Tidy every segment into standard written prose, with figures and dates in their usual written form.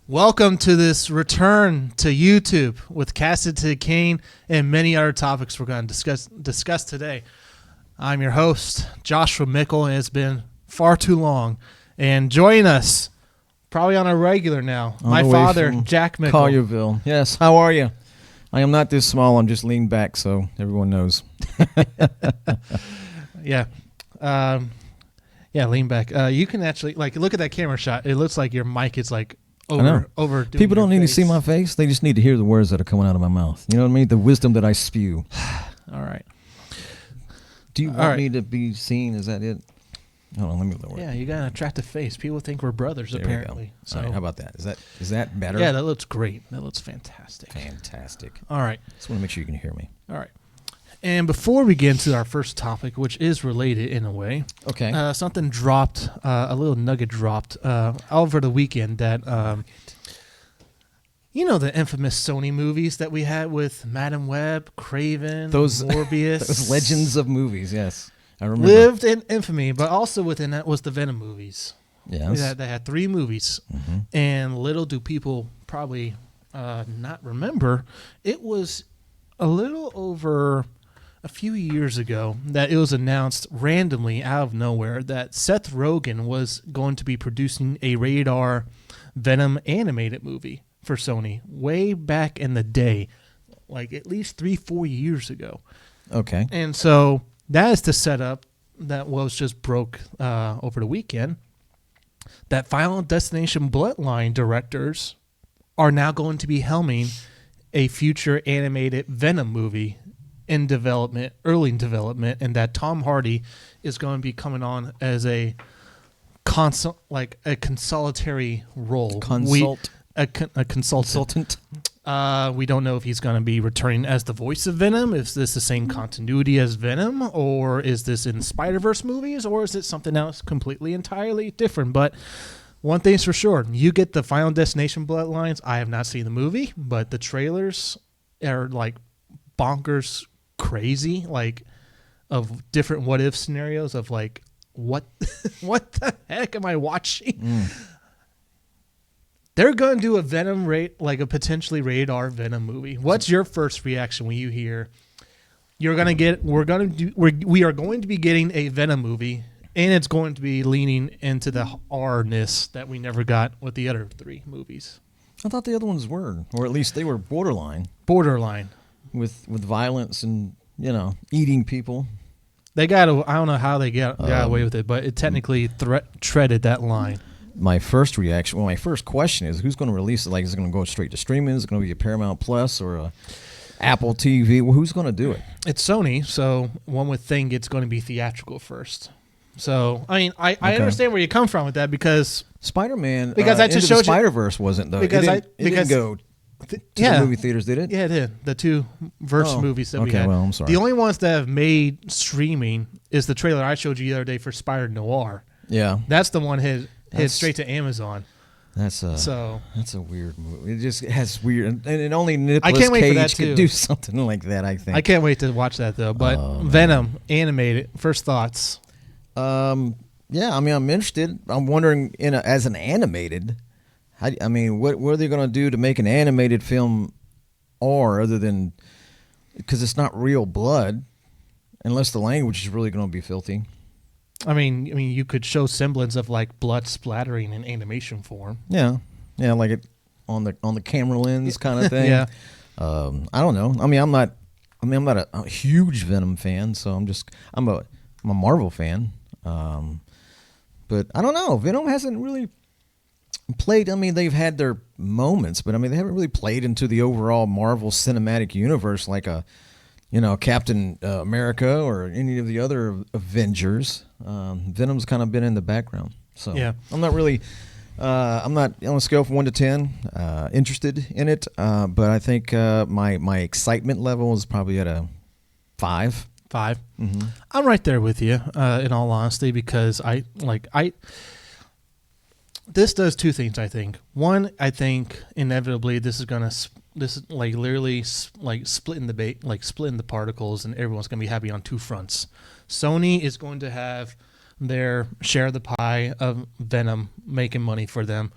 Welcome to this return to YouTube with Casted to Kane and many other topics we're going to discuss today. I'm your host, Joshua Mickle, and it's been far too long. And join us, probably on a regular now, my father, Jack Mickle. Collierville. Yes, how are you? I am not this small. I'm just leaned back so everyone knows. Yeah. Lean back. You can actually, look at that camera shot. It looks like your mic is, over. People don't need to see my face. They just need to hear the words that are coming out of my mouth. You know what I mean? The wisdom that I spew. All right. Do you want me to be seen? Is that it? Hold on, let me lower it. Yeah, you got an attractive face. People think we're brothers, apparently. So, all right, how about that? Is that better? Yeah, that looks great. That looks fantastic. Fantastic. All right. Just want to make sure you can hear me. All right. And before we get into our first topic, which is related in a way, okay, something dropped, a little nugget dropped over the weekend that, the infamous Sony movies that we had with Madam Web, Craven, Morbius. Those legends of movies, yes. I remember. Lived in infamy, but also within that was the Venom movies. Yes. They had 3 movies, and little do people probably not remember, it was a little over a few years ago that it was announced randomly out of nowhere that Seth Rogen was going to be producing a rated R Venom animated movie for Sony way back in the day, like at least 3-4 years ago. Okay. And so that is the setup that was just broke over the weekend, that Final Destination Bloodline directors are now going to be helming a future animated Venom movie in development, early in development, and that Tom Hardy is going to be coming on as a consolatory role. A consultant. We don't know if he's going to be returning as the voice of Venom. Is this the same continuity as Venom, or is this in Spider-Verse movies, or is it something else completely, entirely different? But one thing's for sure, you get the Final Destination Bloodlines. I have not seen the movie, but the trailers are like bonkers crazy, like of different what if scenarios of like what the heck am I watching? They're going to do a Venom a potentially rated R Venom movie. What's your first reaction when you hear we are going to be getting a Venom movie, and it's going to be leaning into the R-ness that we never got with the other 3 movies? I thought the other ones were, or at least they were borderline with violence and eating people. They got I don't know how they got away with it, but it technically treaded that line. My first question is, who's going to release it? Like, is it going to go straight to streaming? Is it going to be a Paramount Plus or a Apple TV? Well, who's going to do it? It's Sony, so one would think it's going to be theatrical first. So, I mean, I understand where you come from with that, because Spider-Man, because I just showed you Spider-Verse wasn't, though. It didn't go to the movie theaters, did it? Yeah, it did. The 2 verse movies that we had. Okay, well, I'm sorry. The only ones that have made streaming is the trailer I showed you the other day for Spider-Noir. Yeah. That's the one hit straight to Amazon. That's a weird movie. It just has weird, and only Nicolas Cage could do something like that, I think. I can't wait to watch that, though. But Venom, animated, first thoughts? Yeah, I mean, I'm interested. I'm wondering, as an animated, what are they going to do to make an animated film other than, because it's not real blood, unless the language is really going to be filthy. I mean, you could show semblance of like blood splattering in animation form. Yeah, like it on the camera lens kind of thing. Yeah. I don't know. I'm not a huge Venom fan, so I'm a Marvel fan. But I don't know. Venom hasn't really played. I mean, they've had their moments, but they haven't really played into the overall Marvel Cinematic Universe like a Captain America or any of the other Avengers. Venom's kind of been in the background. So yeah. I'm not really, I'm not on a scale from 1 to 10 interested in it. But I think my excitement level is probably at a 5. 5. Mm-hmm. I'm right there with you, in all honesty, because this does 2 things, I think. One, I think inevitably this is literally splitting the particles, and everyone's going to be happy on 2 fronts. Sony is going to have their share of the pie of Venom making money for them,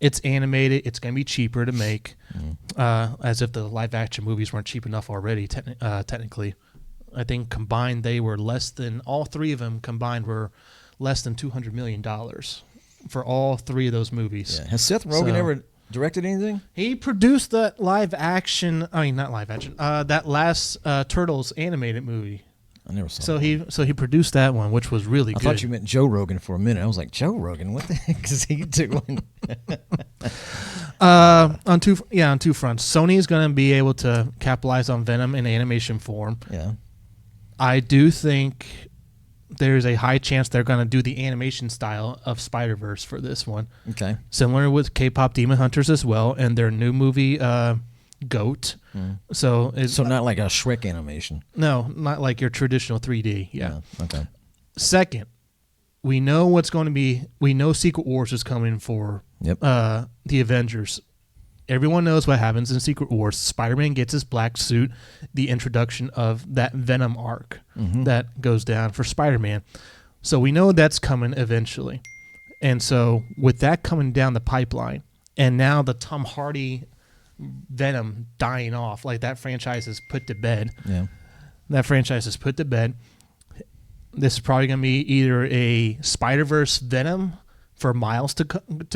It's animated. It's going to be cheaper to make, as if the live action movies weren't cheap enough already. Technically, I think combined they were less than all three of them combined were less than $200 million for all three of those movies. Yeah. Has Seth Rogen ever directed anything? He produced that live action. I mean, not live action. That last Turtles animated movie. I never saw. So he produced that one, which was really good. I thought you meant Joe Rogan for a minute. I was like, Joe Rogan, what the heck is he doing? On two fronts. Sony is going to be able to capitalize on Venom in animation form. Yeah. I do think there's a high chance they're going to do the animation style of Spider-Verse for this one. Okay. Similar with K-pop Demon Hunters as well, and their new movie, Goat. So not like a Shrek animation. No, not like your traditional 3D. Yeah. Okay. Second, we know what's going to be. We know Secret Wars is coming for the Avengers. Everyone knows what happens in Secret Wars. Spider-Man gets his black suit, the introduction of that Venom arc that goes down for Spider-Man. So we know that's coming eventually. And so with that coming down the pipeline, and now the Tom Hardy Venom dying off, like that franchise is put to bed. Yeah. That franchise is put to bed. This is probably going to be either a Spider-Verse Venom for Miles to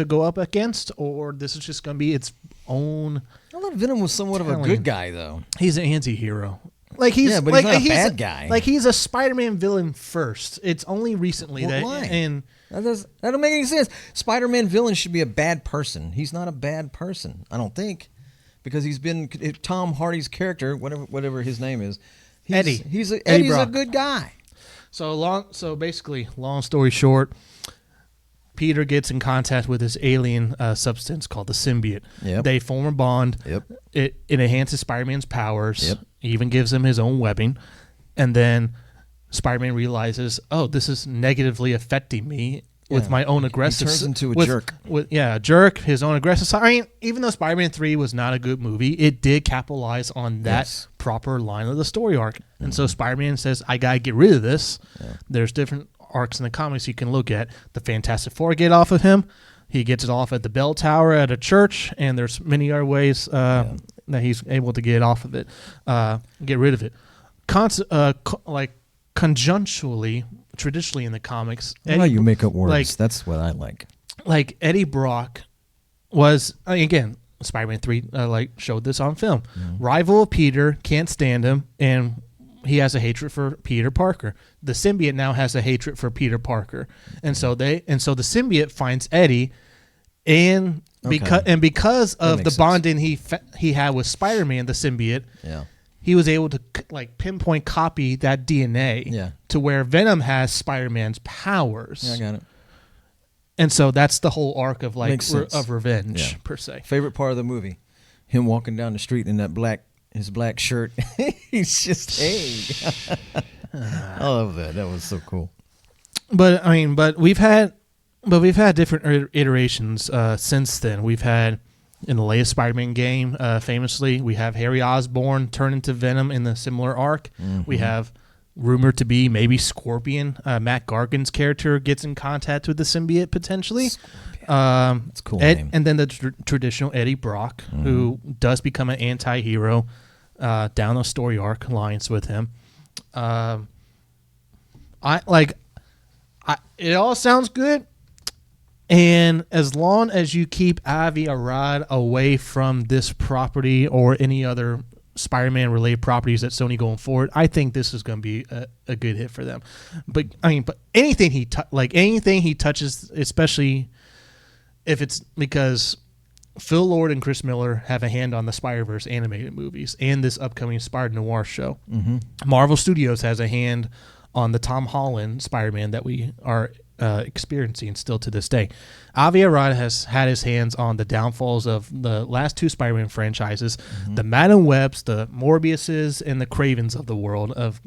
go up against, or this is just going to be its own. I thought Venom was somewhat of a good guy, though. He's an anti-hero. But he's not a bad guy. Like he's a Spider-Man villain first. It's only recently That don't make any sense. Spider-Man villain should be a bad person. He's not a bad person, I don't think, because he's been Tom Hardy's character, whatever his name is. Eddie. Eddie's Brock. a good guy. So basically, long story short, Peter gets in contact with this alien substance called the symbiote. Yep. They form a bond. Yep. It enhances Spider-Man's powers. Yep. Even gives him his own webbing. And then Spider-Man realizes, oh, this is negatively affecting me with my own aggressive... He turns into a jerk. A jerk, his own aggressive side. I mean, even though Spider-Man 3 was not a good movie, it did capitalize on that proper line of the story arc. And so Spider-Man says, I got to get rid of this. Yeah. There's different arcs in the comics you can look at. The Fantastic Four get off of him. He gets it off at the bell tower at a church, and there's many other ways that he's able to get off of it, get rid of it. Conjunctually, traditionally in the comics, you make up words. That's what I like. Like Eddie Brock was again, Spider-Man 3 showed this on film. Rival of Peter, can't stand him, and he has a hatred for Peter Parker. The symbiote now has a hatred for Peter Parker, and so the symbiote finds Eddie, and because of the bonding he had with Spider-Man, the symbiote, he was able to pinpoint copy that DNA to where Venom has Spider-Man's powers. Yeah, I got it. And so that's the whole arc of of revenge per se. Favorite part of the movie, him walking down the street in that his black shirt. He's just I love that. That was so cool. But we've had different iterations since then. We've had in the latest Spider-Man game, famously, we have Harry Osborn turn into Venom in the similar arc. We have rumored to be maybe Scorpion. Matt Gargan's character gets in contact with the symbiote potentially. That's a cool name. And then the traditional Eddie Brock, who does become an anti-hero down a story arc alliance with him. It all sounds good. And as long as you keep Avi Arad away from this property or any other Spider-Man related properties that Sony going forward, I think this is going to be a good hit for them. But anything he touches, especially if it's because Phil Lord and Chris Miller have a hand on the Spider-Verse animated movies and this upcoming Spider-Noir show. Marvel Studios has a hand on the Tom Holland Spider-Man that we are experiencing still to this day. Avi Arad has had his hands on the downfalls of the last two Spider-Man franchises, the Madam Webs, the Morbiuses, and the Cravens of the world of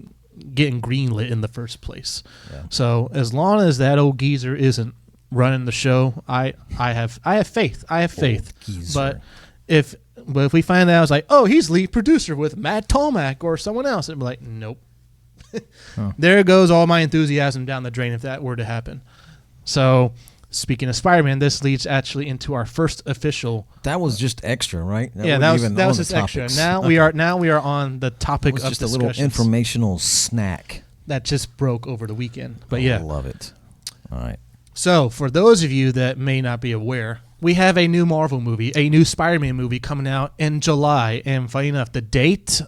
getting greenlit in the first place. Yeah. So as long as that old geezer isn't running the show, I have faith. I have faith. But if we find out it's like, oh, he's lead producer with Matt Tomac or someone else, it'd be like, nope. There goes all my enthusiasm down the drain if that were to happen. So speaking of Spider-Man, this leads actually into our first official. That was just extra, right? That was just extra. Now we are on the topic of just a little informational snack that just broke over the weekend. But I love it. All right. So for those of you that may not be aware, we have a new Marvel movie, a new Spider-Man movie coming out in July. And funny enough, the date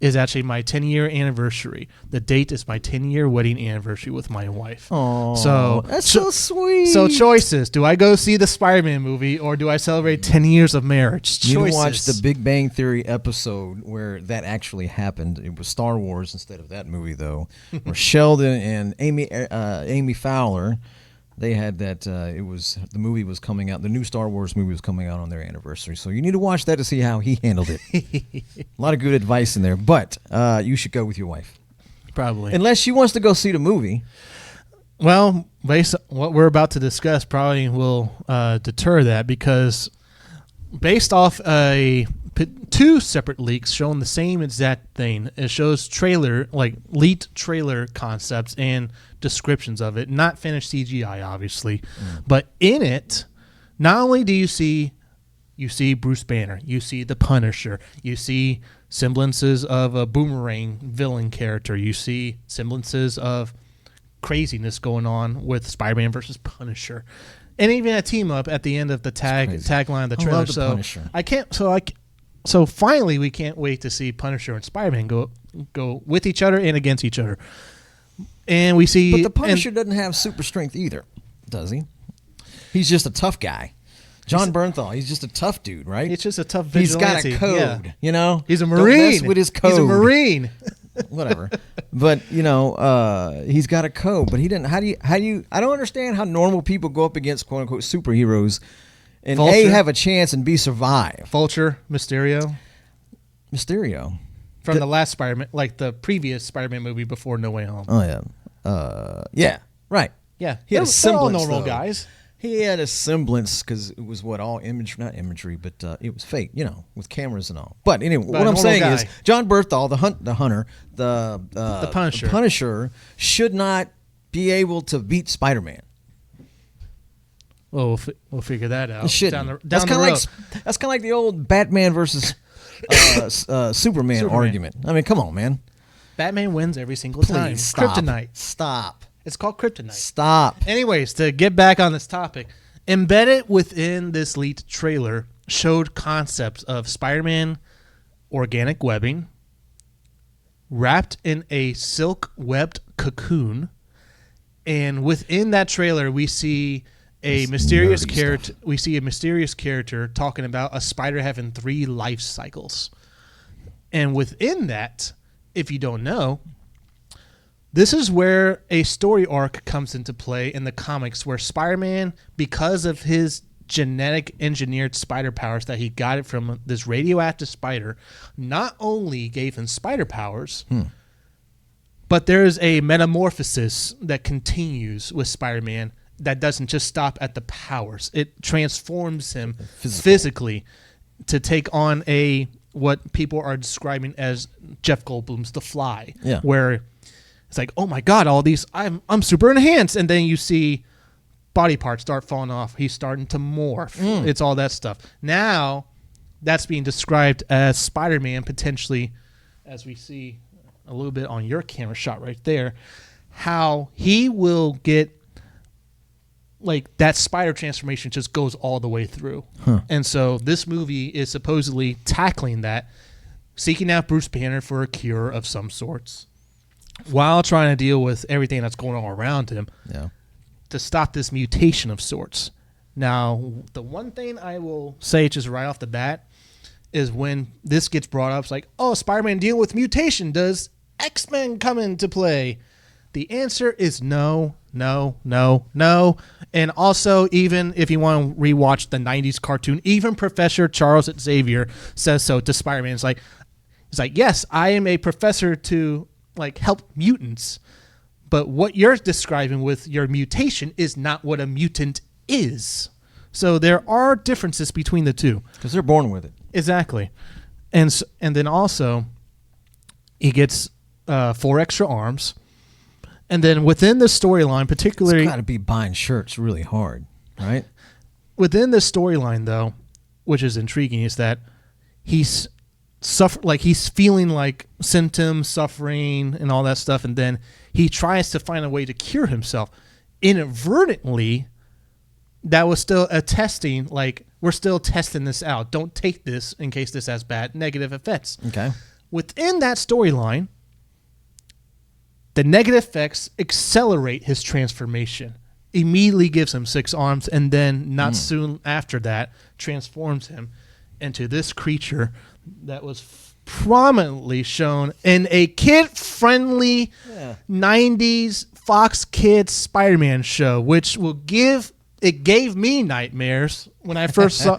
is actually my 10-year anniversary. The date is my 10-year wedding anniversary with my wife. Oh, so that's so sweet. So choices. Do I go see the Spider-Man movie or do I celebrate 10 years of marriage? Choices. You watch the Big Bang Theory episode where that actually happened. It was Star Wars instead of that movie, though, where Sheldon and Amy Fowler, they had that. The movie was coming out. The new Star Wars movie was coming out on their anniversary. So you need to watch that to see how he handled it. A lot of good advice in there, but you should go with your wife, probably, unless she wants to go see the movie. Well, based on what we're about to discuss, probably will deter that because based off two separate leaks showing the same exact thing. It shows leaked trailer concepts and descriptions of it, not finished CGI, obviously. But in it, not only do you see Bruce Banner, you see the Punisher, you see semblances of a Boomerang villain character, you see semblances of craziness going on with Spider-Man versus Punisher, and even a team up at the end of the tagline of the trailer. I love the Punisher. So finally, we can't wait to see Punisher and Spider-Man go with each other and against each other. And we see, but the Punisher doesn't have super strength either, does he? He's just a tough guy. John Bernthal, he's just a tough dude, right? He's just a tough vigilante. He's got a code, you know. He's a Marine. Don't mess with his code. He's a Marine. Whatever, but he's got a code. But he didn't. How do you? I don't understand how normal people go up against quote unquote superheroes and Vulture. have a chance and survive. Vulture, Mysterio. From the last Spider-Man, like the previous Spider-Man movie before No Way Home. Oh yeah, right. Yeah, he had a semblance. All normal guys. He had a semblance because it was all not imagery, but it was fake, with cameras and all. But anyway, what I'm saying is John Bernthal, the hunter, the Punisher should not be able to beat Spider-Man. Well, we'll figure that out. Down the that's kind of like the old Batman versus Superman argument. I mean, come on, man. Batman wins every single time. Stop. Kryptonite. Stop. It's called Kryptonite. Stop. Anyways, to get back on this topic, embedded within this leaked trailer showed concepts of Spider-Man organic webbing wrapped in a silk-webbed cocoon, and within that trailer we see a mysterious character. We see a mysterious character talking about a spider having 3 life cycles, and within that, if you don't know, this is where a story arc comes into play in the comics where Spider-Man, because of his genetic engineered spider powers that he got it from this radioactive spider, not only gave him spider powers, but there is a metamorphosis that continues with Spider-Man that doesn't just stop at the powers. It transforms him physically to take on what people are describing as Jeff Goldblum's The Fly, where it's like, oh my God, all these, I'm super enhanced. And then you see body parts start falling off. He's starting to morph. It's all that stuff. Now, that's being described as Spider-Man potentially, as we see a little bit on your camera shot right there, how he will get, like, that spider transformation just goes all the way through. And so this movie is supposedly tackling that, seeking out Bruce Banner for a cure of some sorts, while trying to deal with everything that's going on around him to stop this mutation of sorts. Now, the one thing I will say just right off the bat is when this gets brought up, it's like, oh, Spider-Man dealing with mutation. Does X-Men come into play? The answer is no. And also, even if you want to rewatch the 90s cartoon, even Professor Charles Xavier says so to Spider-Man. It's like, yes, I am a professor to help mutants, but what you're describing with your mutation is not what a mutant is. So there are differences between the two because they're born with it. Exactly. And then also he gets 4 extra arms, and then within the storyline, particularly, it's got to be buying shirts really hard. Right. Within the storyline, though, which is intriguing, is that he's he's feeling like symptoms, suffering, and all that stuff, and then he tries to find a way to cure himself. Inadvertently, that was still a testing. Like, we're still testing this out. Don't take this in case this has bad negative effects. Okay. Within that storyline, the negative effects accelerate his transformation. Immediately gives him 6 arms, and then not soon after that transforms him into this creature that was prominently shown in a kid-friendly 90s Fox Kids Spider-Man show, which gave me nightmares when I first saw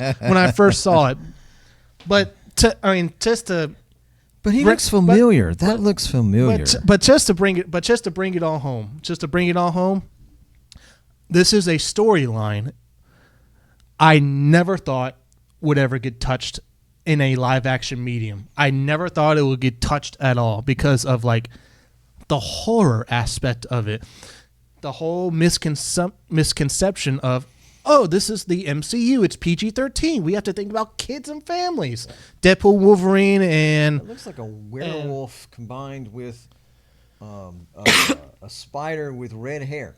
it. But But he looks familiar. That looks familiar. But just to bring it all home. This is a storyline I never thought would ever get touched in a live action medium. I never thought it would get touched at all because of like the horror aspect of it. The whole misconception of, oh, this is the MCU. It's PG-13. We have to think about kids and families. Deadpool, Wolverine, and... It looks like a werewolf combined with a spider with red hair.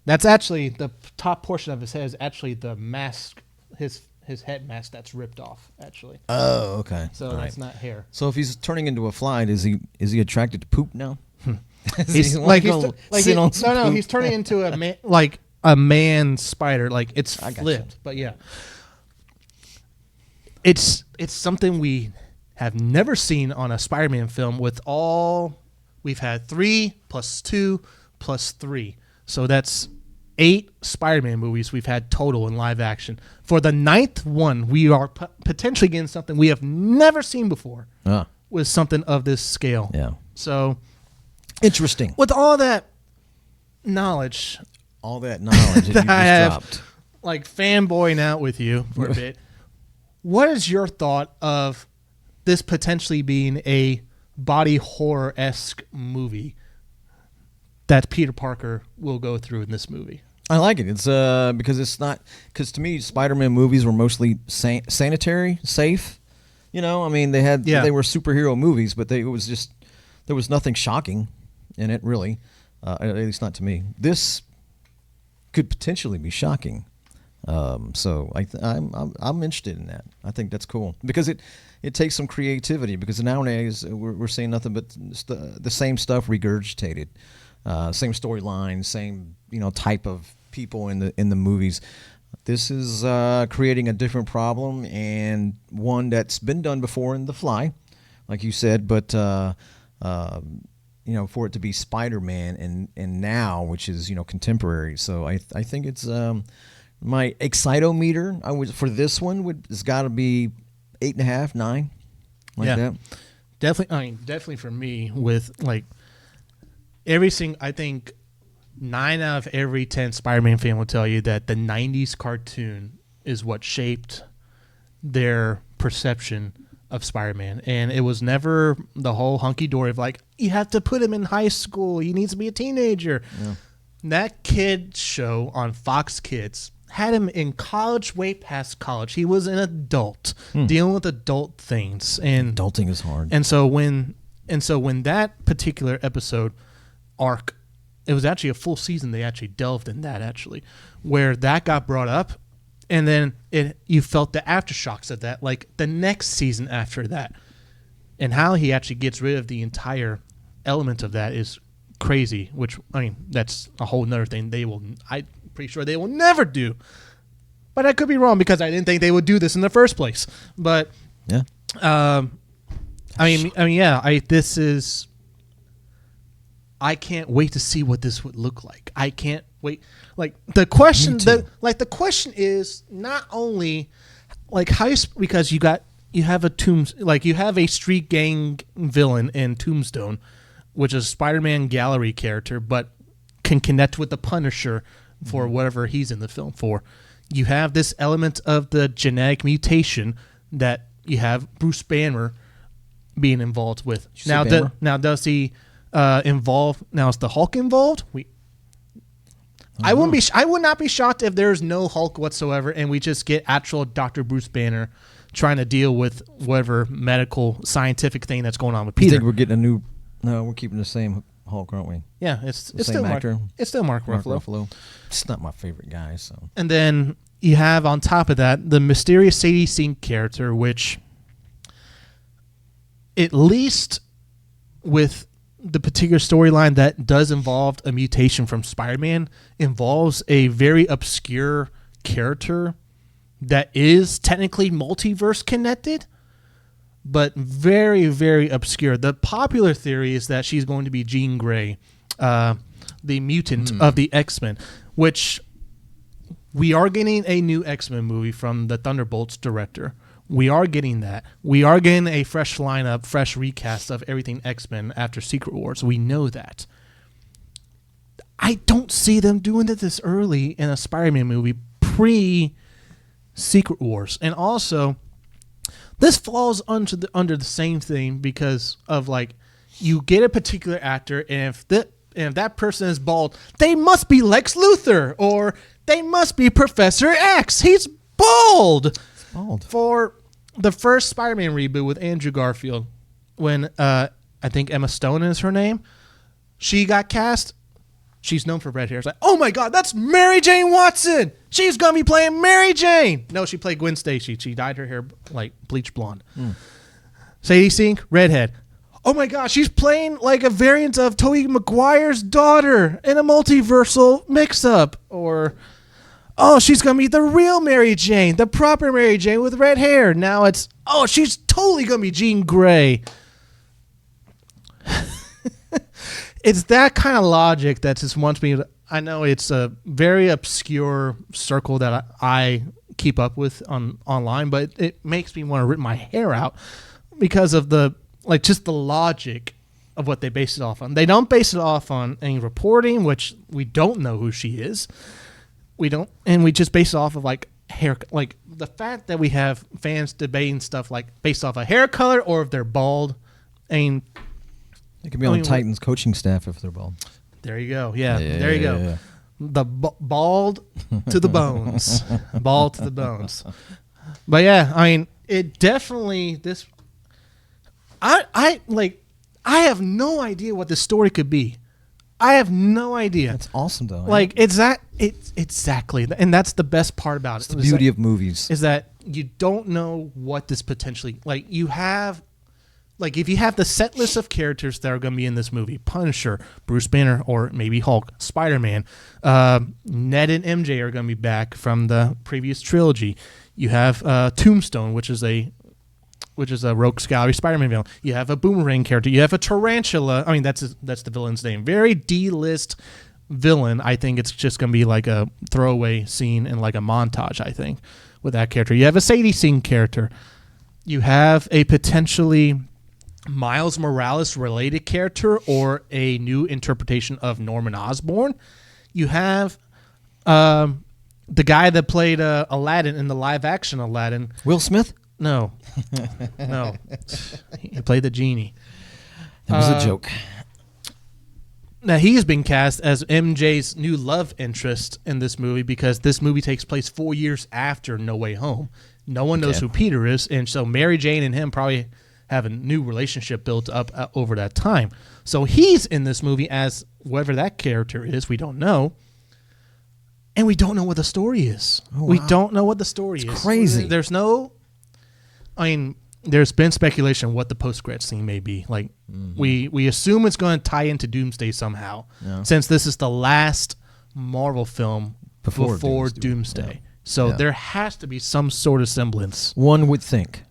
That's actually the top portion of his head is actually the mask, his head mask that's ripped off. Actually. Oh, okay. So that's not hair. So if he's turning into a fly, is he attracted to poop now? He's turning into a man, like a man spider. Like it's flipped. But yeah, it's something we have never seen on a Spider-Man film. We've had 3 + 2 + 3. So that's 8 Spider-Man movies we've had total in live action. For the 9th one, we are potentially getting something we have never seen before with something of this scale. Yeah. So interesting. With all that knowledge that I have, dropped, like fanboying out with you for a bit, what is your thought of this potentially being a body horror-esque movie that Peter Parker will go through in this movie? I like it. It's because to me Spider-Man movies were mostly sanitary, safe. You know, I mean they were superhero movies, but there was nothing shocking in it really, at least not to me. This could potentially be shocking. So I'm interested in that. I think that's cool because it takes some creativity, because nowadays we're seeing nothing but the same stuff regurgitated. Same storyline, same type of people in the movies. This is creating a different problem, and one that's been done before in The Fly, like you said. But for it to be Spider-Man and now, which is contemporary. So I think it's my excitometer. For this one has got to be 8.5, 9, like that. Definitely for me with like. I think 9 out of every 10 Spider-Man fan will tell you that the 90s cartoon is what shaped their perception of Spider-Man. And it was never the whole hunky-dory of like, you have to put him in high school, he needs to be a teenager. Yeah. That kid show on Fox Kids had him in college, way past college. He was an adult, dealing with adult things. And adulting is hard. And so when that particular episode arc, it was actually a full season. They actually delved in that where that got brought up, and then you felt the aftershocks of that, like the next season after that, and how he actually gets rid of the entire element of that is crazy. Which that's a whole nother thing. I'm pretty sure they will never do, but I could be wrong because I didn't think they would do this in the first place. But yeah, this is. I can't wait to see what this would look like. I can't wait. Like the question, the question is not only like how because you have a street gang villain in Tombstone, which is a Spider-Man gallery character, but can connect with the Punisher for whatever he's in the film for. You have this element of the genetic mutation that you have Bruce Banner being involved with. Now does he? Involved now? Is the Hulk involved? I would not be shocked if there's no Hulk whatsoever, and we just get actual Dr. Bruce Banner trying to deal with whatever medical scientific thing that's going on with Peter. I think we're getting a new. No, we're keeping the same Hulk, aren't we? Yeah, it's still actor. It's still Mark Ruffalo. It's not my favorite guy, so. And then you have on top of that the mysterious Sadie Sink character, which, at least with the particular storyline that does involve a mutation from Spider-Man, involves a very obscure character that is technically multiverse connected, but very, very obscure. The popular theory is that she's going to be Jean Grey, the mutant of the X-Men, which we are getting a new X-Men movie from the Thunderbolts director. We are getting that. We are getting a fresh lineup, fresh recast of everything X-Men after Secret Wars. We know that. I don't see them doing it this early in a Spider-Man movie pre-Secret Wars. And also, this falls under the same thing because of, like, you get a particular actor, and if that person is bald, they must be Lex Luthor, or they must be Professor X. He's bald. It's bald. For the first Spider-Man reboot with Andrew Garfield, when I think Emma Stone is her name, she got cast. She's known for red hair. It's like, oh my God, that's Mary Jane Watson. She's gonna be playing Mary Jane. No, she played Gwen Stacy. She dyed her hair like bleach blonde. Sadie Sink, redhead. Oh my gosh, she's playing like a variant of Tobey Maguire's daughter in a multiversal mix-up. Or, oh, she's going to be the real Mary Jane, the proper Mary Jane with red hair. Now it's, oh, she's totally going to be Jean Grey. It's that kind of logic that just wants me to, I know it's a very obscure circle that I keep up with online, but it makes me want to rip my hair out because of the, like, just the logic of what they base it off on. They don't base it off on any reporting, which we don't know who she is. We don't, and we just base it off of like hair, like the fact that we have fans debating stuff like based off of hair color or if they're bald. And it could be on Titans coaching staff if they're bald. There you go. Yeah, there you go. Yeah. The bald to the bones, bald to the bones. But yeah, I mean, it definitely this. I have no idea what this story could be. I have no idea. That's awesome, though. Like, exactly. And that's the best part about it. It's the beauty of movies. Is that you don't know what this potentially... Like, you have... Like, if you have the set list of characters that are going to be in this movie, Punisher, Bruce Banner, or maybe Hulk, Spider-Man, Ned and MJ are going to be back from the previous trilogy. You have Tombstone, which is a Rogues Gallery Spider-Man villain. You have a Boomerang character. You have a Tarantula. I mean, that's the villain's name. Very D-list villain. I think it's just going to be like a throwaway scene in like a montage, I think, with that character. You have a Sadie Sink character. You have a potentially Miles Morales-related character or a new interpretation of Norman Osborn. You have the guy that played Aladdin in the live-action Aladdin. Will Smith? No. No. He played the genie. That was a joke. Now, he's been cast as MJ's new love interest in this movie because this movie takes place 4 years after No Way Home. No one knows who Peter is, and so Mary Jane and him probably have a new relationship built up over that time. So he's in this movie as whoever that character is. We don't know. And we don't know what the story is. Oh, wow. We don't know what the story is. Crazy. There's no... I mean, there's been speculation what the post-credits scene may be. Like, we assume it's going to tie into Doomsday somehow, since this is the last Marvel film before Doomsday. Yeah. So there has to be some sort of semblance. One would think.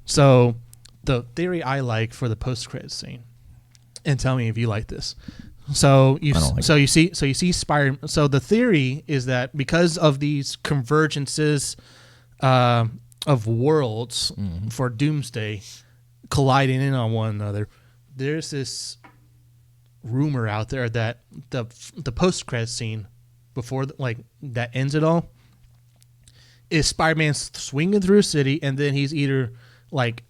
So the theory I like for the post-credits scene, and tell me if you like this. So you see Spider. So the theory is that because of these convergences of worlds for Doomsday colliding in on one another, there's this rumor out there that the post-credits scene before that ends it all is Spider-Man swinging through a city, and then he's either like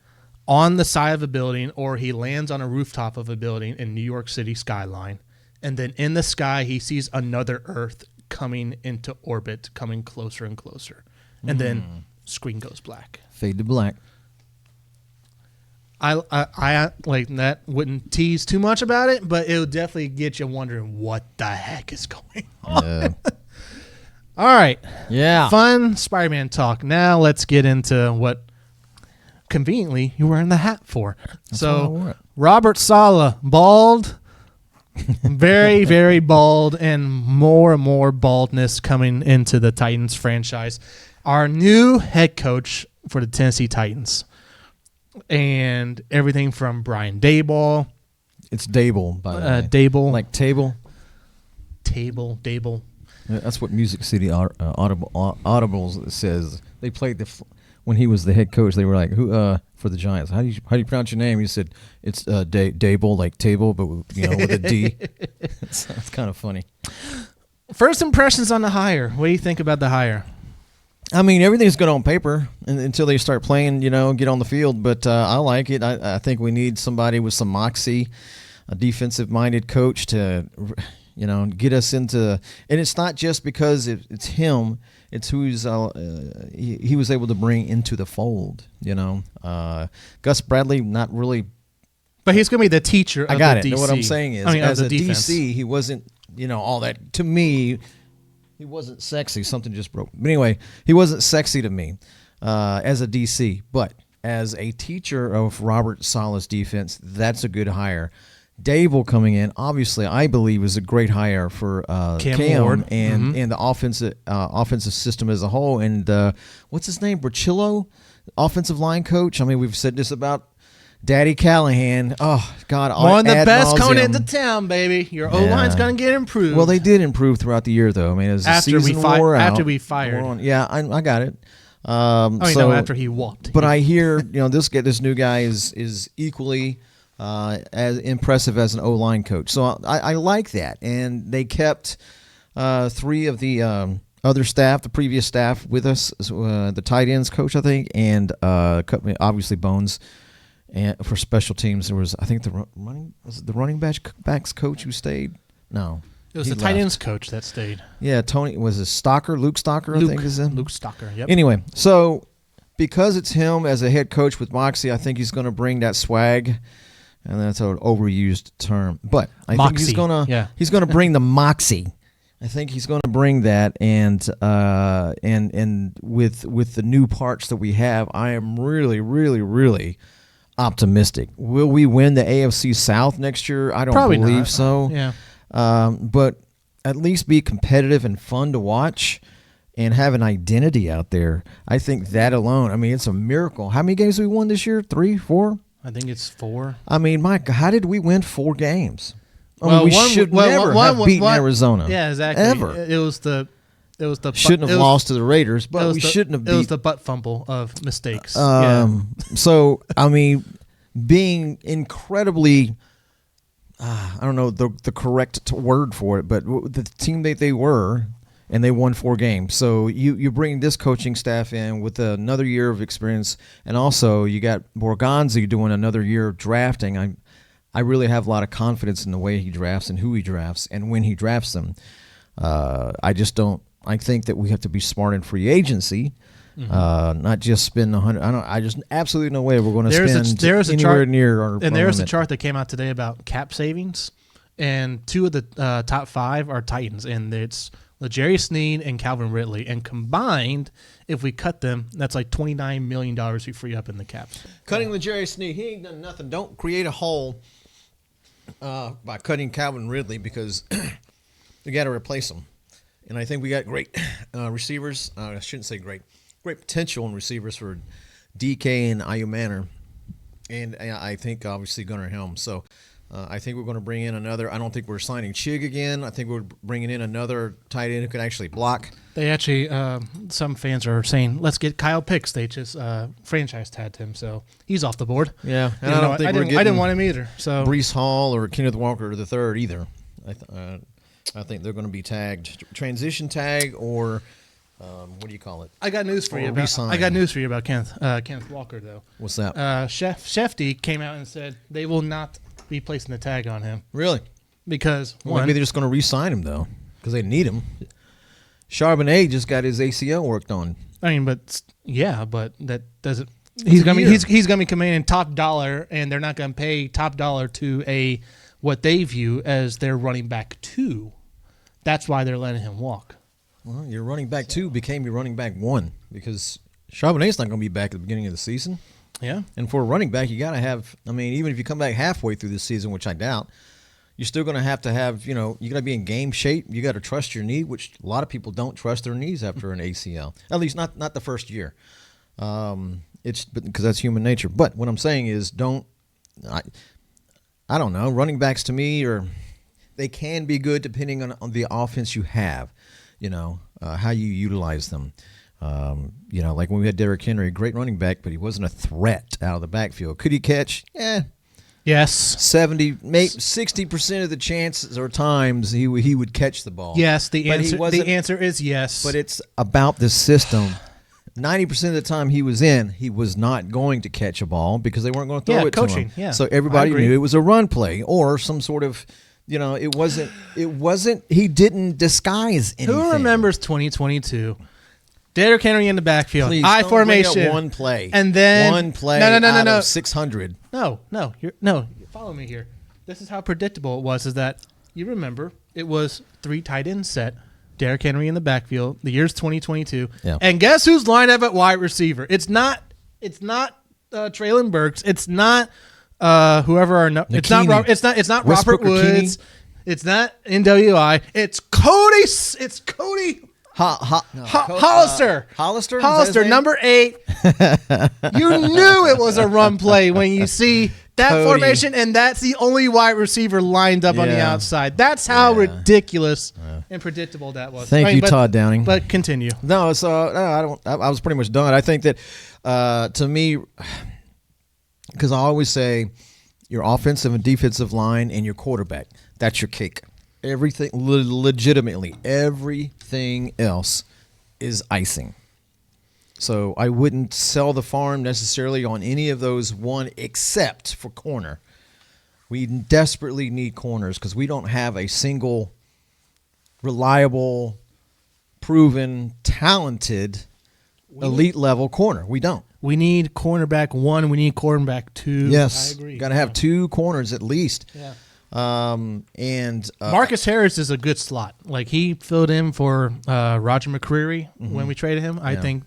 on the side of a building or he lands on a rooftop of a building in New York City skyline, and then in the sky he sees another Earth coming into orbit, coming closer and closer, and then screen goes black. Fade to black. I like that. Wouldn't tease too much about it, but it would definitely get you wondering what the heck is going on. All right. Yeah. Fun Spider-Man talk. Now let's get into what conveniently you're wearing the hat for. So Robert Saleh, bald, very, very bald, and more baldness coming into the Titans franchise. Our new head coach for the Tennessee Titans. And everything from Brian Daboll. It's Dable, by the way. Daboll. Like table? Daboll. Yeah, that's what Music City Audibles says. They played when he was the head coach. They were like, "Who for the Giants? How do you pronounce your name?" He said, "It's Dable, like table, but with a D." It's kind of funny. First impressions on the hire. What do you think about the hire? I mean, everything's good on paper until they start playing, get on the field. But I like it. I think we need somebody with some moxie, a defensive-minded coach to, get us into. And it's not just because it's him. It's who he was able to bring into the fold. Gus Bradley, not really. But he's going to be the teacher. I got it. DC. What I'm saying is, as a DC, he wasn't, all that to me. He wasn't sexy. Something just broke. But anyway, he wasn't sexy to me as a DC. But as a teacher of Robert Saleh's defense, that's a good hire. Dable coming in, obviously, I believe is a great hire for Cam Ward. and the offensive system as a whole. And what's his name? Burchillo, offensive line coach. I mean, we've said this about Daddy Callahan. Oh, God. One of the best coming into town, baby. Your O-line's going to get improved. Well, they did improve throughout the year, though. I mean, as the season wore out. After we fired. Yeah, I got it. After he walked. But I hear, this new guy is equally as impressive as an O-line coach. So I like that. And they kept 3 of the other staff, the previous staff with us, the tight ends coach, I think, and obviously Bones. And for special teams, there was, I think, the running backs coach who stayed? No. It was the tight ends coach that stayed. Yeah, Tony, was it Stocker? Luke Stocker, I think is him? Luke Stocker, yep. Anyway, so because it's him as a head coach with moxie, I think he's going to bring that swag, and that's an overused term. But I think he's going to bring the moxie. I think he's going to bring that, and with the new parts that we have, I am really, really, really optimistic. Will we win the AFC South next year? I don't believe so. Yeah. But at least be competitive and fun to watch and have an identity out there. I think that alone, I mean, it's a miracle. How many games have we won this year? 3, 4? I think it's 4. I mean, Mike, how did we win 4 games? We should never have beaten Arizona. Yeah, exactly. Ever. It was the shouldn't have lost to the Raiders, but we shouldn't have beat. It was the butt fumble of mistakes. So, I mean, being incredibly, I don't know the correct word for it, but the team that they were, and they won 4 games. So you bring this coaching staff in with another year of experience, and also you got Borgonzi doing another year of drafting. I really have a lot of confidence in the way he drafts and who he drafts and when he drafts them. I just don't. I think that we have to be smart in free agency, not just spend 100. I just absolutely no way we're going to spend anywhere near our. And there's a chart that came out today about cap savings, and 2 of the top 5 are Titans, and it's L'Jarius Sneed and Calvin Ridley, and combined, if we cut them, that's like $29 million we free up in the cap. Cutting L'Jarius Sneed, he ain't done nothing. Don't create a hole by cutting Calvin Ridley because you got to replace him. And I think we got great receivers. I shouldn't say great potential in receivers for DK and Ayu Manor. And I think, obviously, Gunnar Helm. So I think we're going to bring in another. I don't think we're signing Chig again. I think we're bringing in another tight end who can actually block. They actually, some fans are saying, let's get Kyle Pitts. They just franchise tagged him, so he's off the board. Yeah, and I didn't want him either. So Breece Hall or Kenneth Walker III either. I think they're going to be tagged. Transition tag or what do you call it? I got news for you about Kenneth Walker, though. What's that? Shefty came out and said they will not be placing the tag on him. Really? because maybe they're just going to re-sign him though because they need him. Charbonnet just got his ACL worked on. I mean, but that doesn't. He's gonna be commanding top dollar, and they're not gonna pay top dollar to what they view as their running back 2. That's why they're letting him walk. Well, your running back 2 became your running back 1 because Charbonnet's not going to be back at the beginning of the season. Yeah. And for a running back, you got to have, I mean, even if you come back halfway through the season, which I doubt, you're still going to have, you got to be in game shape. You got to trust your knee, which a lot of people don't trust their knees after an ACL. At least not the first year. It's because that's human nature. But what I'm saying is I don't know. Running backs to me they can be good depending on the offense you have, how you utilize them. Like when we had Derrick Henry, a great running back, but he wasn't a threat out of the backfield. Could he catch? Yeah. Yes. 60% of the chances or times he would catch the ball. Yes, the answer is yes. But it's about the system. 90% of the time he was not going to catch a ball because they weren't going to throw it to him. Yeah, so everybody knew it was a run play or some sort of, it wasn't, he didn't disguise anything. Who remembers 2022? Derrick Henry in the backfield. Please, I formation. One play. And then one play no. out of 600. No. Follow me here. This is how predictable it was, is that you remember it was 3 tight end set. Derrick Henry in the backfield. The year's 2022. Yeah. And guess who's lined up at wide receiver? It's not Traylon Burks. It's not whoever our it's not Robert Woods. It's not NWI. It's Cody. It's Cody. Hollister. Hollister, number 8. You knew it was a run play when you see that Cody. Formation, and that's the only wide receiver lined up on the outside. That's how ridiculous and predictable that was. Thank you, Todd Downing. But continue. No, so I was pretty much done. I think that to me, because I always say your offensive and defensive line and your quarterback, that's your cake. Everything, legitimately, everything else is icing. So I wouldn't sell the farm necessarily on any of those one except for corner. We desperately need corners because we don't have a single reliable, proven, talented, elite level corner. We don't. We need cornerback 1. We need cornerback 2. Yes. I agree. Got to have 2 corners at least. Yeah. Marcus Harris is a good slot. Like he filled in for Roger McCreary when we traded him. I think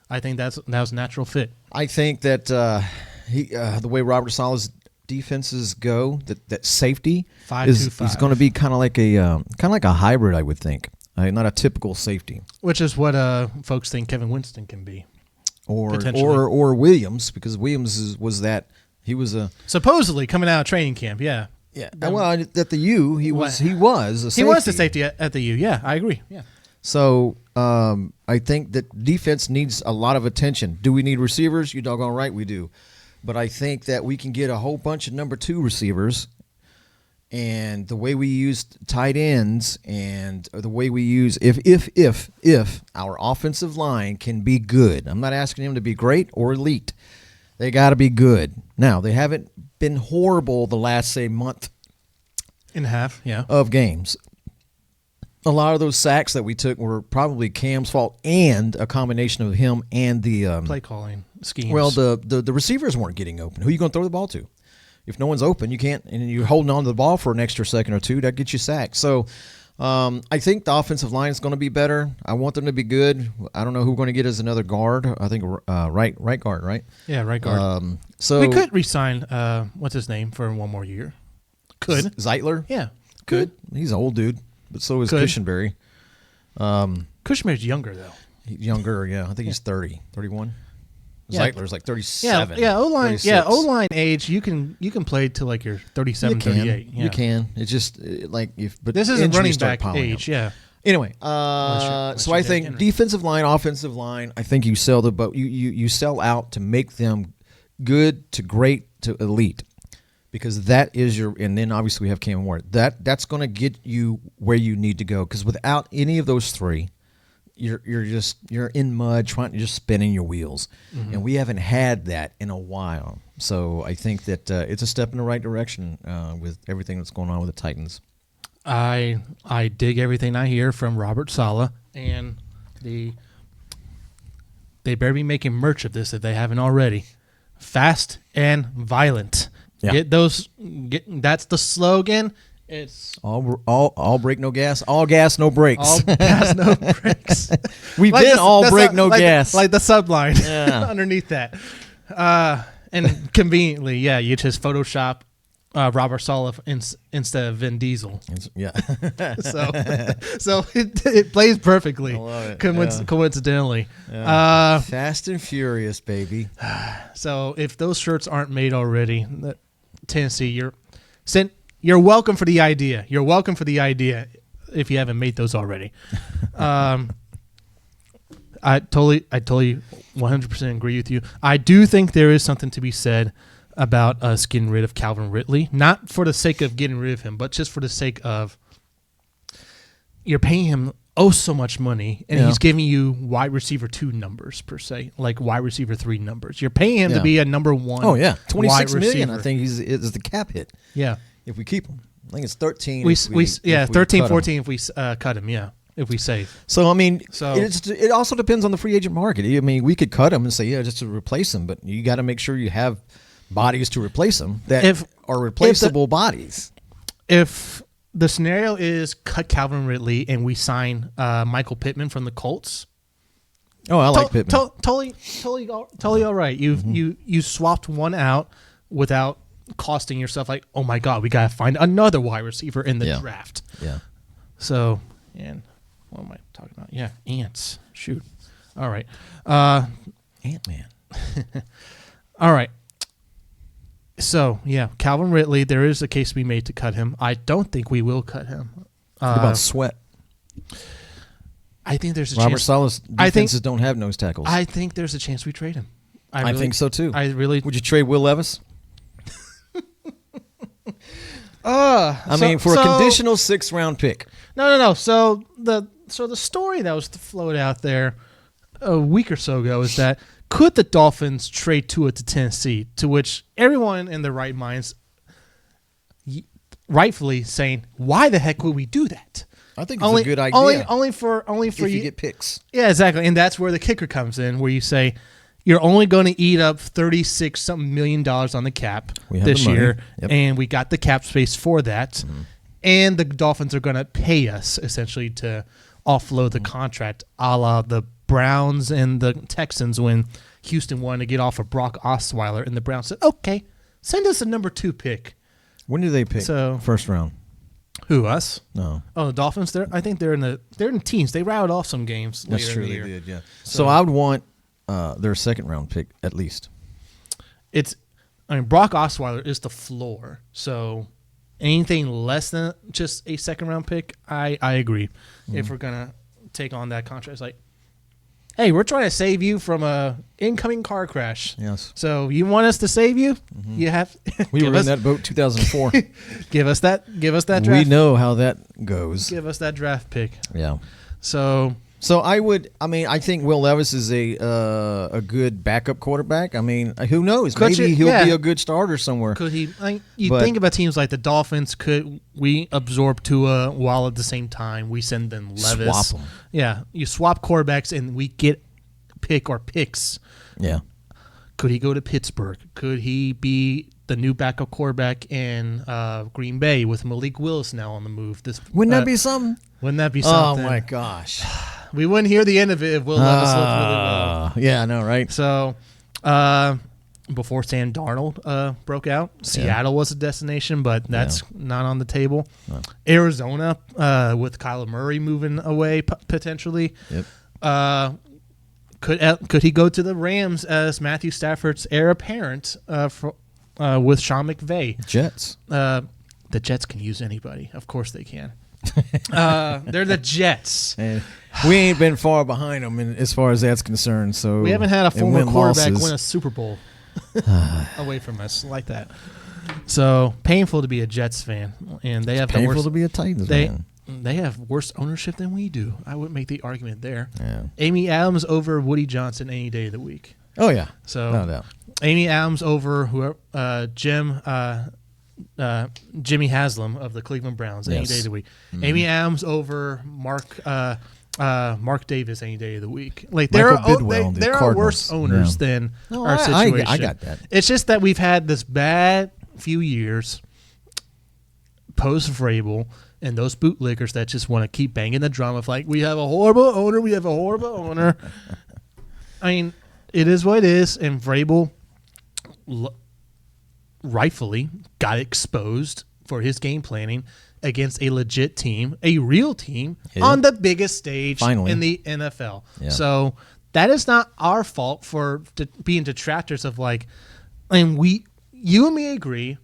that was a natural fit. I think that the way Robert Saleh's defenses go, that safety 5-2-5. He's going to be kind of like a hybrid, I would think. Not a typical safety. Which is what folks think Kevin Winston can be. Or Williams, because Williams was supposedly coming out of training camp. Yeah. Yeah. Well, at the U, he was a safety. He was the safety at the U. Yeah, I agree. Yeah. So I think that defense needs a lot of attention. Do we need receivers? You're doggone right we do. But I think that we can get a whole bunch of number 2 receivers, and the way we use tight ends and the way we use if our offensive line can be good. I'm not asking them to be great or elite. They got to be good. Now, they haven't been horrible the last, say, month and a half, of games. A lot of those sacks that we took were probably Cam's fault and a combination of him and the play calling schemes. Well, the receivers weren't getting open. Who are you going to throw the ball to? If no one's open, you can't, and you're holding on to the ball for an extra second or 2, that gets you sacked. So I think the offensive line is going to be better. I want them to be good. I don't know who we're going to get as another guard. I think right guard, right? Yeah, right guard. So we could re-sign what's his name for 1 more year. Could Zeitler? Yeah, could. He's an old dude, but so is Cushenberry. Cushenberry's younger though. Younger, yeah. I think he's 30, 31. Yeah. Zeitler's like 37. Yeah, O-line. Yeah, O-line age. You can play till like you're 37, 38. Yeah. You can. It's just but this isn't running back age. Up. Yeah. Anyway, so I think defensive line, offensive line. I think you sell you sell out to make them good to great to elite, because that is your. And then obviously we have Cam Ward. That's going to get you where you need to go. Because without any of those 3. You're in mud just spinning your wheels, and we haven't had that in a while. So I think that it's a step in the right direction with everything that's going on with the Titans. I dig everything I hear from Robert Saleh, and they better be making merch of this if they haven't already. Fast and violent. Yeah. That's the slogan. It's all brake, no gas. All gas, no brakes. All gas, no brakes. We've been all brake, no gas. Like the subline underneath that. And conveniently, you just Photoshop Robert Saleh instead of Vin Diesel. Yeah. so it plays perfectly. I love it. Coincidentally. Yeah. Fast and Furious, baby. So if those shirts aren't made already, Tennessee, you're welcome for the idea. You're welcome for the idea if you haven't made those already. I totally 100% agree with you. I do think there is something to be said about us getting rid of Calvin Ridley, not for the sake of getting rid of him, but just for the sake of you're paying him so much money, and he's giving you wide receiver 2 numbers per se, like wide receiver 3 numbers. You're paying him to be a number 1. Oh yeah, $26 million. I think is the cap hit. Yeah, if we keep him, I think it's 13. 13, 14 if we cut him. Yeah. If we save. So, I mean, it also depends on the free agent market. I mean, we could cut him and say, just to replace him, but you got to make sure you have bodies to replace him that are replaceable bodies. If the scenario is cut Calvin Ridley and we sign Michael Pittman from the Colts. Oh, I like Pittman. Totally all right. You swapped one out without costing yourself like, oh my God, we got to find another wide receiver in the draft. Yeah. So, and what am I talking about? Yeah, ants. Shoot. All right. Ant-Man. All right. So, Calvin Ridley, there is a case to be made to cut him. I don't think we will cut him. What about Sweat? I think there's a Robert chance. Saleh's defenses don't have nose tackles. I think there's a chance we trade him. I think so, too. Would you trade Will Levis? I mean, for a conditional 6th-round pick. No. So the story that was to float out there a week or so ago is that could the Dolphins trade Tua to Tennessee? To which everyone in their right minds, rightfully saying, "Why the heck would we do that?" I think it's a good idea. Only for if you get picks. Yeah, exactly, and that's where the kicker comes in, where you say you're only going to eat up $36-something million on the cap this year, and we got the cap space for that. Mm-hmm. And the Dolphins are going to pay us essentially to offload the contract, a la the Browns and the Texans when Houston wanted to get off of Brock Osweiler, and the Browns said, "Okay, send us a number 2 pick." When do they pick? First round. Who, us? No. Oh, the Dolphins. I think they're in teams. They routed off some games. That's later true. In the They year. did. Yeah. So I would want their 2nd-round pick at least. Brock Osweiler is the floor. So anything less than just a 2nd-round pick, I agree. Mm-hmm. If we're gonna take on that contract, it's like, hey, we're trying to save you from a incoming car crash. Yes. So you want us to save you? Mm-hmm. You have. We were in that boat 2004. Give us that draft. We know how that goes. Give us that draft pick. Yeah. So I think Will Levis is a good backup quarterback. I mean, who knows? Maybe he'll be a good starter somewhere. Could he? Think about teams like the Dolphins. Could we absorb Tua while at the same time we send them Levis? Swap them. Yeah, you swap quarterbacks and we get picks. Yeah. Could he go to Pittsburgh? Could he be the new backup quarterback in Green Bay with Malik Willis now on the move? Wouldn't that be something? Wouldn't that be something? Oh my gosh. We wouldn't hear the end of it if Will Levis looked really well. Yeah, I know, right? So, before Sam Darnold broke out, Seattle was a destination, but that's not on the table. No. Arizona, with Kyler Murray moving away potentially. Yep. Could he go to the Rams as Matthew Stafford's heir apparent with Sean McVay? Jets. The Jets can use anybody. Of course they can. They're the Jets. And we ain't been far behind them as far as that's concerned. So we haven't had a former quarterback win a Super Bowl away from us like that. So painful to be a Jets fan, and they have painful to be a Titans fan. They have worse ownership than we do. I would make the argument there. Yeah. Amy Adams over Woody Johnson any day of the week. Oh yeah. So no doubt. Amy Adams over whoever Jim Jimmy Haslam of the Cleveland Browns any day of the week. Amy Adams over Mark Davis any day of the week. Like there are worse owners than our situation. I got that. It's just that we've had this bad few years post Vrabel and those bootlickers that just want to keep banging the drum of like, we have a horrible owner. We have a horrible owner. I mean, it is what it is. And Vrabel rightfully got exposed for his game planning against a legit team, a real team on the biggest stage in the NFL. Yeah. So that is not our fault for being detractors of like, and you and me agree,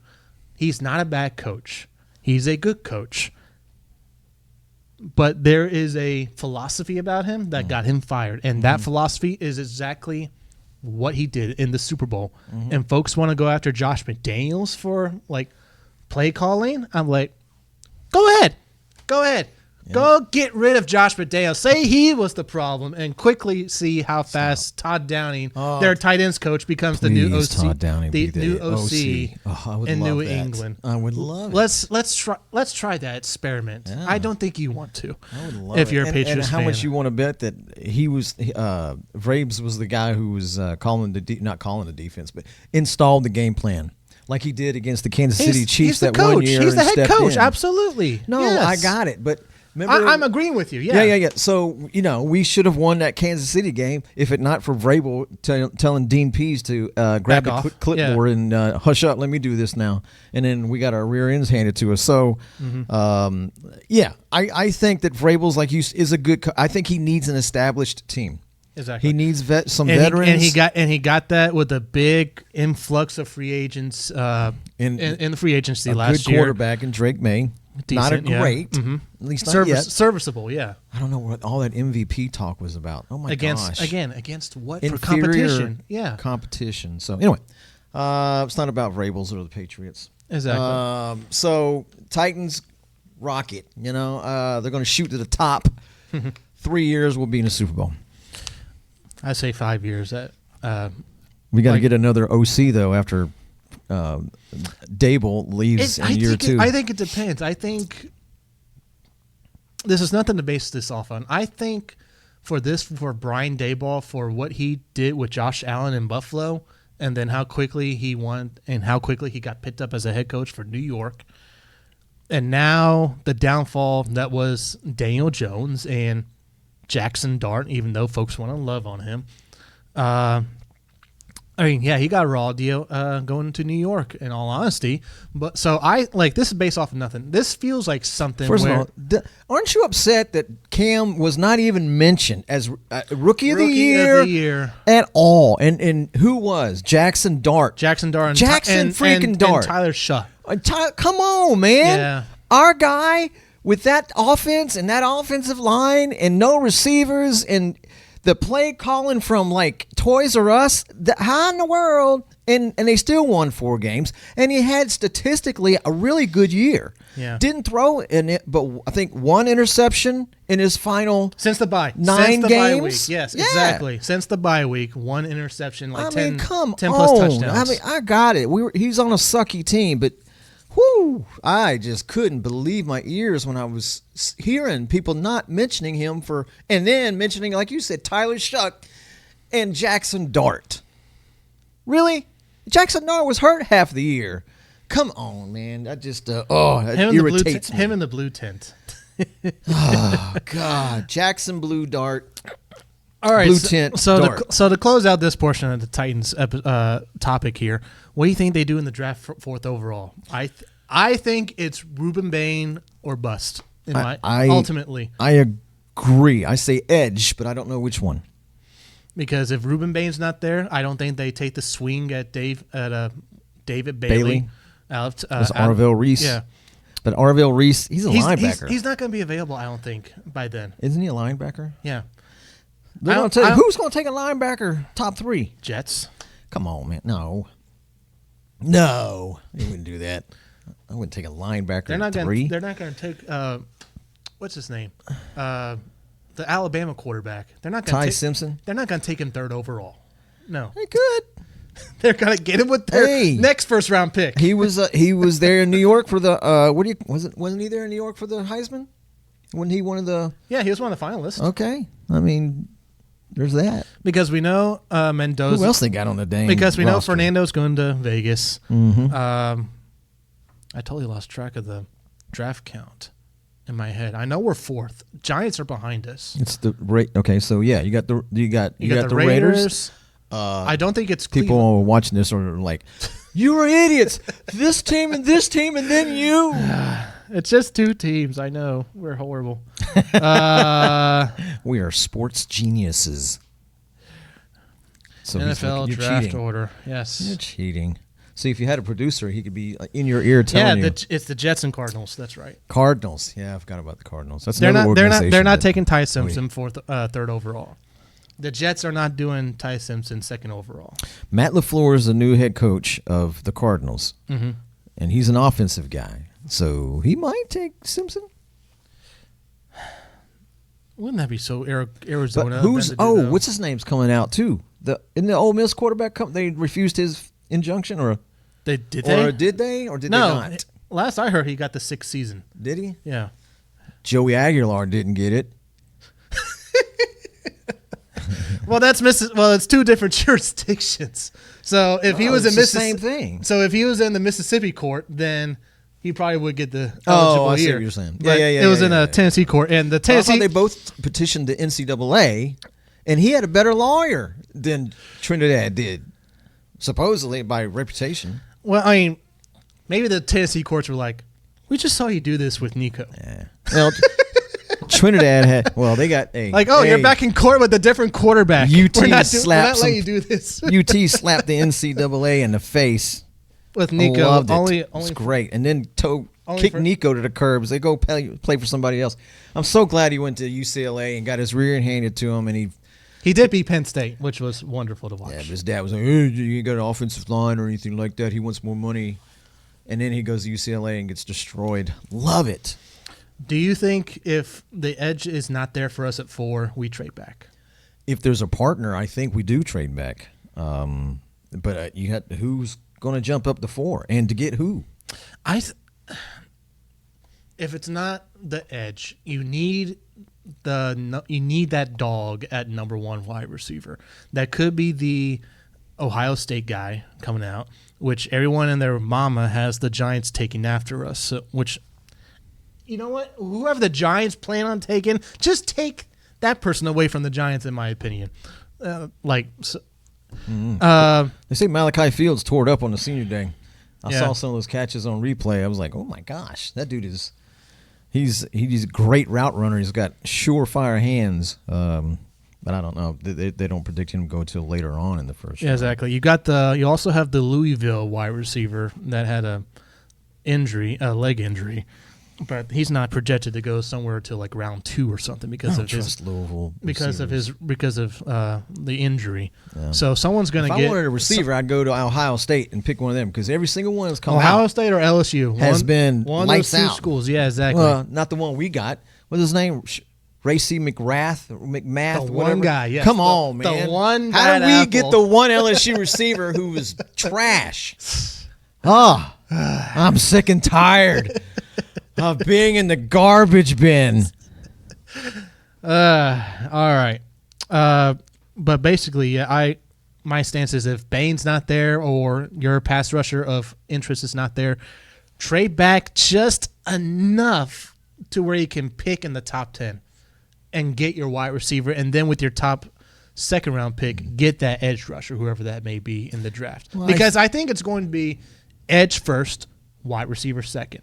he's not a bad coach. He's a good coach. But there is a philosophy about him that got him fired. And that philosophy is exactly what he did in the Super Bowl. And folks want to go after Josh McDaniels for like play calling. I'm like, go ahead. Yeah. Go get rid of Josh McDaniels. Say he was the problem and quickly see how fast Todd Downing, their tight ends coach, becomes the new OC. Todd Downing the new OC in New England. I would love it. Let's try that experiment. Yeah. I don't think you want to. I would love if you're a Patriots fan. And how much you want to bet that he was Vrabes was the guy who was not calling the defense, but installed the game plan. Like he did against the Kansas City Chiefs that coach. 1 year. He's the head coach. In. Absolutely. No, yes. I got it. But remember, I'm agreeing with you. Yeah. Yeah. So, we should have won that Kansas City game if it not for Vrabel telling Dean Pease to grab the clipboard and hush up, let me do this now. And then we got our rear ends handed to us. So, I think that Vrabel's, like you, is a good I think he needs an established team. Exactly. He needs veterans. He got that with a big influx of free agents in the free agency last year. A good quarterback in Drake May. Decent, not a great, at least not yet. Serviceable, yeah. I don't know what all that MVP talk was about. Oh my gosh! Against what? Inferior for competition? Yeah, competition. So anyway, it's not about Vrabels or the Patriots. Exactly. So Titans rocket. They're going to shoot to the top. 3 years, we'll be in the Super Bowl. I say 5 years. We got to get another OC though after Dable leaves in year 2. I think it depends. I think this is nothing to base this off on. I think for Brian Daboll, for what he did with Josh Allen in Buffalo, and then how quickly he won and how quickly he got picked up as a head coach for New York, and now the downfall that was Daniel Jones and Jackson Dart, even though folks want to love on him. He got a raw deal going to New York, in all honesty. But so this is based off of nothing. This feels like something. First of all, aren't you upset that Cam was not even mentioned as rookie of the year at all? And who was Jackson Dart? Jackson Dart. And Tyler Shutt. Come on, man. Yeah. Our guy with that offense and that offensive line and no receivers and the play calling from like Toys R Us, how in the world? And they still won 4 games. And he had statistically a really good year. Yeah. Didn't throw in it, but I think 1 interception in his final since the bye 9 games. Bye week. Yes, exactly. Since the bye week, 1 interception, 10 plus touchdowns. I got it. He's on a sucky team, but whoo! I just couldn't believe my ears when I was hearing people not mentioning him and then mentioning, like you said, Tyler Shuck and Jackson Dart. Really? Jackson Dart was hurt half the year. Come on, man. That just that irritates me. Him in the blue tent. Oh God, Jackson Blue Dart. All right. Blue tent. So to close out this portion of the Titans topic here, what do you think they do in the draft 4th overall? I think it's Ruben Bain or bust. Ultimately, I agree. I say edge, but I don't know which one. Because if Ruben Bain's not there, I don't think they take the swing at David Bailey. That's Arvell Reese. Yeah. But Arvell Reese, he's a linebacker. He's not going to be available, I don't think, by then. Isn't he a linebacker? Yeah. Who's going to take a linebacker top 3? Jets. Come on, man. No. They wouldn't do that. I wouldn't take a linebacker at 3. They're not going to take what's his name? The Alabama quarterback. They're not going to Ty Simpson. They're not going to take him 3rd overall. No. They could. They're gonna get him with their next first round pick. He was there in New York for the wasn't he there in New York for the Heisman? When he one of the he was one of the finalists. Okay, I mean, there's that because we know Mendoza. Who else they got on the dang? Because we know roster? Fernando's going to Vegas. Mm-hmm. I totally lost track of the draft count in my head. I know we're fourth. Giants are behind us. It's the okay. So yeah, you got the Raiders. I don't think it's people Cleveland. Watching this are like, you are idiots. This team, and then you. It's just two teams. I know we're horrible. We are sports geniuses. So NFL like, draft cheating. order. Yes, you're cheating. See, if you had a producer, he could be in your ear telling you. It's the Jets and Cardinals. That's right. Cardinals. Yeah, I forgot about the Cardinals. That's they're another organization. They're not taking Ty Simpson third overall. The Jets are not doing Ty Simpson second overall. Matt LaFleur is the new head coach of the Cardinals, and he's an offensive guy, so he might take Simpson. Wouldn't that be so Arizona? But what's his name's coming out too? In the Ole Miss quarterback they refused his injunction, or did they? Did they not? Last I heard, he got the 6th season. Did he? Yeah. Joey Aguilar didn't get it. Well, it's two different jurisdictions. So if he was in Mississippi, same thing. So if he was in the Mississippi court, then he probably would get the eligible I see year. What you're saying. Yeah. It was in a Tennessee court, and the Tennessee. I thought they both petitioned the NCAA, and he had a better lawyer than Trinidad did, supposedly by reputation. Well, I mean, maybe the Tennessee courts were like, "We just saw you do this with Nico." Yeah. Well, Trinidad had. Well, they got you're back in court with a different quarterback. UT we're not letting you do this. UT slapped the NCAA in the face with Nico. Loved it. Only it's great, and then kicked Nico to the curbs. They go play for somebody else. I'm so glad he went to UCLA and got his rear end handed to him, and he did beat Penn State, which was wonderful to watch. Yeah, but his dad was like, "Hey, you ain't got an offensive line or anything like that. He wants more money," and then he goes to UCLA and gets destroyed. Love it. Do you think if the edge is not there for us at 4, we trade back? If there's a partner, I think we do trade back. But you had who's going to jump up to 4 and to get who? If it's not the edge, you need that dog at number 1 wide receiver. That could be the Ohio State guy coming out, which everyone and their mama has the Giants taking after us. So, which, you know what? Whoever the Giants plan on taking, just take that person away from the Giants, in my opinion. They say Malachi Fields tore it up on the senior day. I saw some of those catches on replay. I was like, oh my gosh, that dude he's a great route runner. He's got surefire hands. But I don't know. They don't predict him to go till later on in the first. Yeah, exactly. You also have the Louisville wide receiver that had a leg injury. But he's not projected to go somewhere till like round 2 or something because of Louisville the injury. Yeah. So someone's going to get. If I wanted a receiver, I'd go to Ohio State and pick one of them because every single one that's come out. Ohio State or LSU has been one lights of those 2 out. Schools. Yeah, exactly. Not the one we got. What's his name? Racy McMath, the whatever. One guy. Yes. Come on, man. The one. How did we get the one LSU receiver who was trash? I'm sick and tired of being in the garbage bin. All right. But basically, my stance is if Bain's not there or your pass rusher of interest is not there, trade back just enough to where you can pick in the top 10 and get your wide receiver, and then with your top second round pick, get that edge rusher, whoever that may be in the draft. Well, because I think it's going to be edge first, wide receiver second.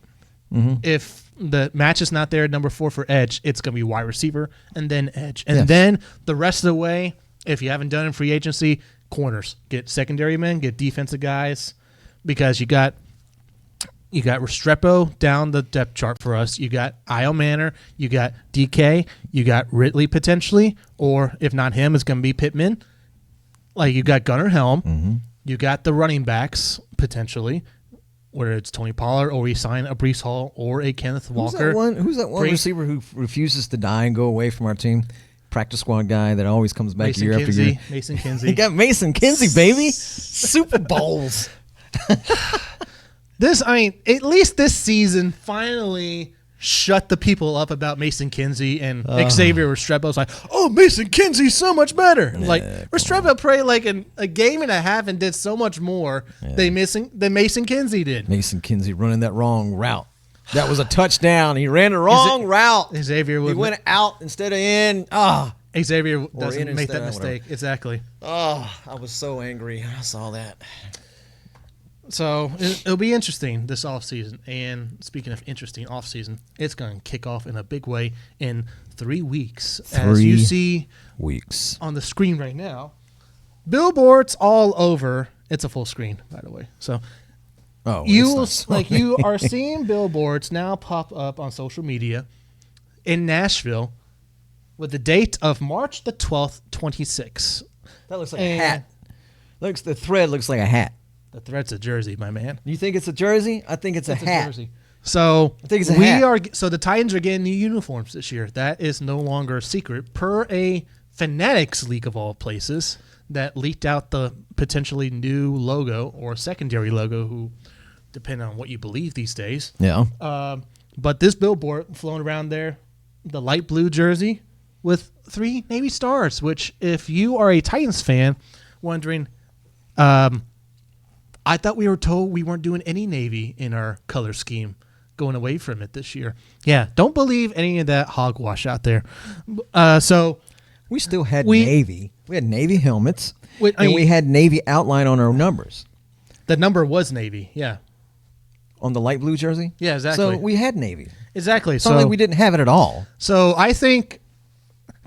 Mm-hmm. If the match is not there at number 4 for edge, it's going to be wide receiver and then edge. And then the rest of the way, if you haven't done in free agency, corners. Get secondary men, get defensive guys, because you got Restrepo down the depth chart for us. You got Io Manor. You got DK. You got Ridley potentially, or if not him, it's going to be Pittman. Like you got Gunnar Helm. Mm-hmm. You got the running backs potentially, whether it's Tony Pollard or we sign a Breece Hall or a Kenneth Walker. Who's that one receiver who refuses to die and go away from our team? practice squad guy that always comes back Mason year after Kinsey, year. Mason Kinsey. You got Mason Kinsey, baby. Super Bowls. At least this season finally shut the people up about Mason Kinsey and Xavier Restrepo's like, oh, Mason Kinsey's so much better. Like Restrepo played like a game and a half and did so much more than Mason Kinsey did. Mason Kinsey running that wrong route. That was a touchdown. He ran the wrong route. Xavier he went out instead of in. Xavier doesn't make that mistake. Exactly. I was so angry. I saw that. So it'll be interesting this offseason. And speaking of interesting offseason, it's going to kick off in a big way in 3 weeks. As you see on the screen right now, billboards all over. It's a full screen, by the way. So you are seeing billboards now pop up on social media in Nashville with the date of March the 12th, 26. That looks like a hat. The thread looks like a hat. The thread's a jersey, my man. You think it's a jersey? I think it's a hat. Jersey. So I think it's a hat. So the Titans are getting new uniforms this year. That is no longer a secret per a Fanatics leak of all places that leaked out the potentially new logo or secondary logo, who depending on what you believe these days. Yeah. But this billboard flown around there, the light blue jersey with 3 Navy stars, which if you are a Titans fan wondering, I thought we were told we weren't doing any Navy in our color scheme going away from it this year. Yeah, don't believe any of that hogwash out there. So we still had Navy. We had Navy helmets, and we had Navy outline on our numbers. The number was Navy, yeah. On the light blue jersey? Yeah, exactly. So we had Navy. Exactly. It's not like we didn't have it at all. So I think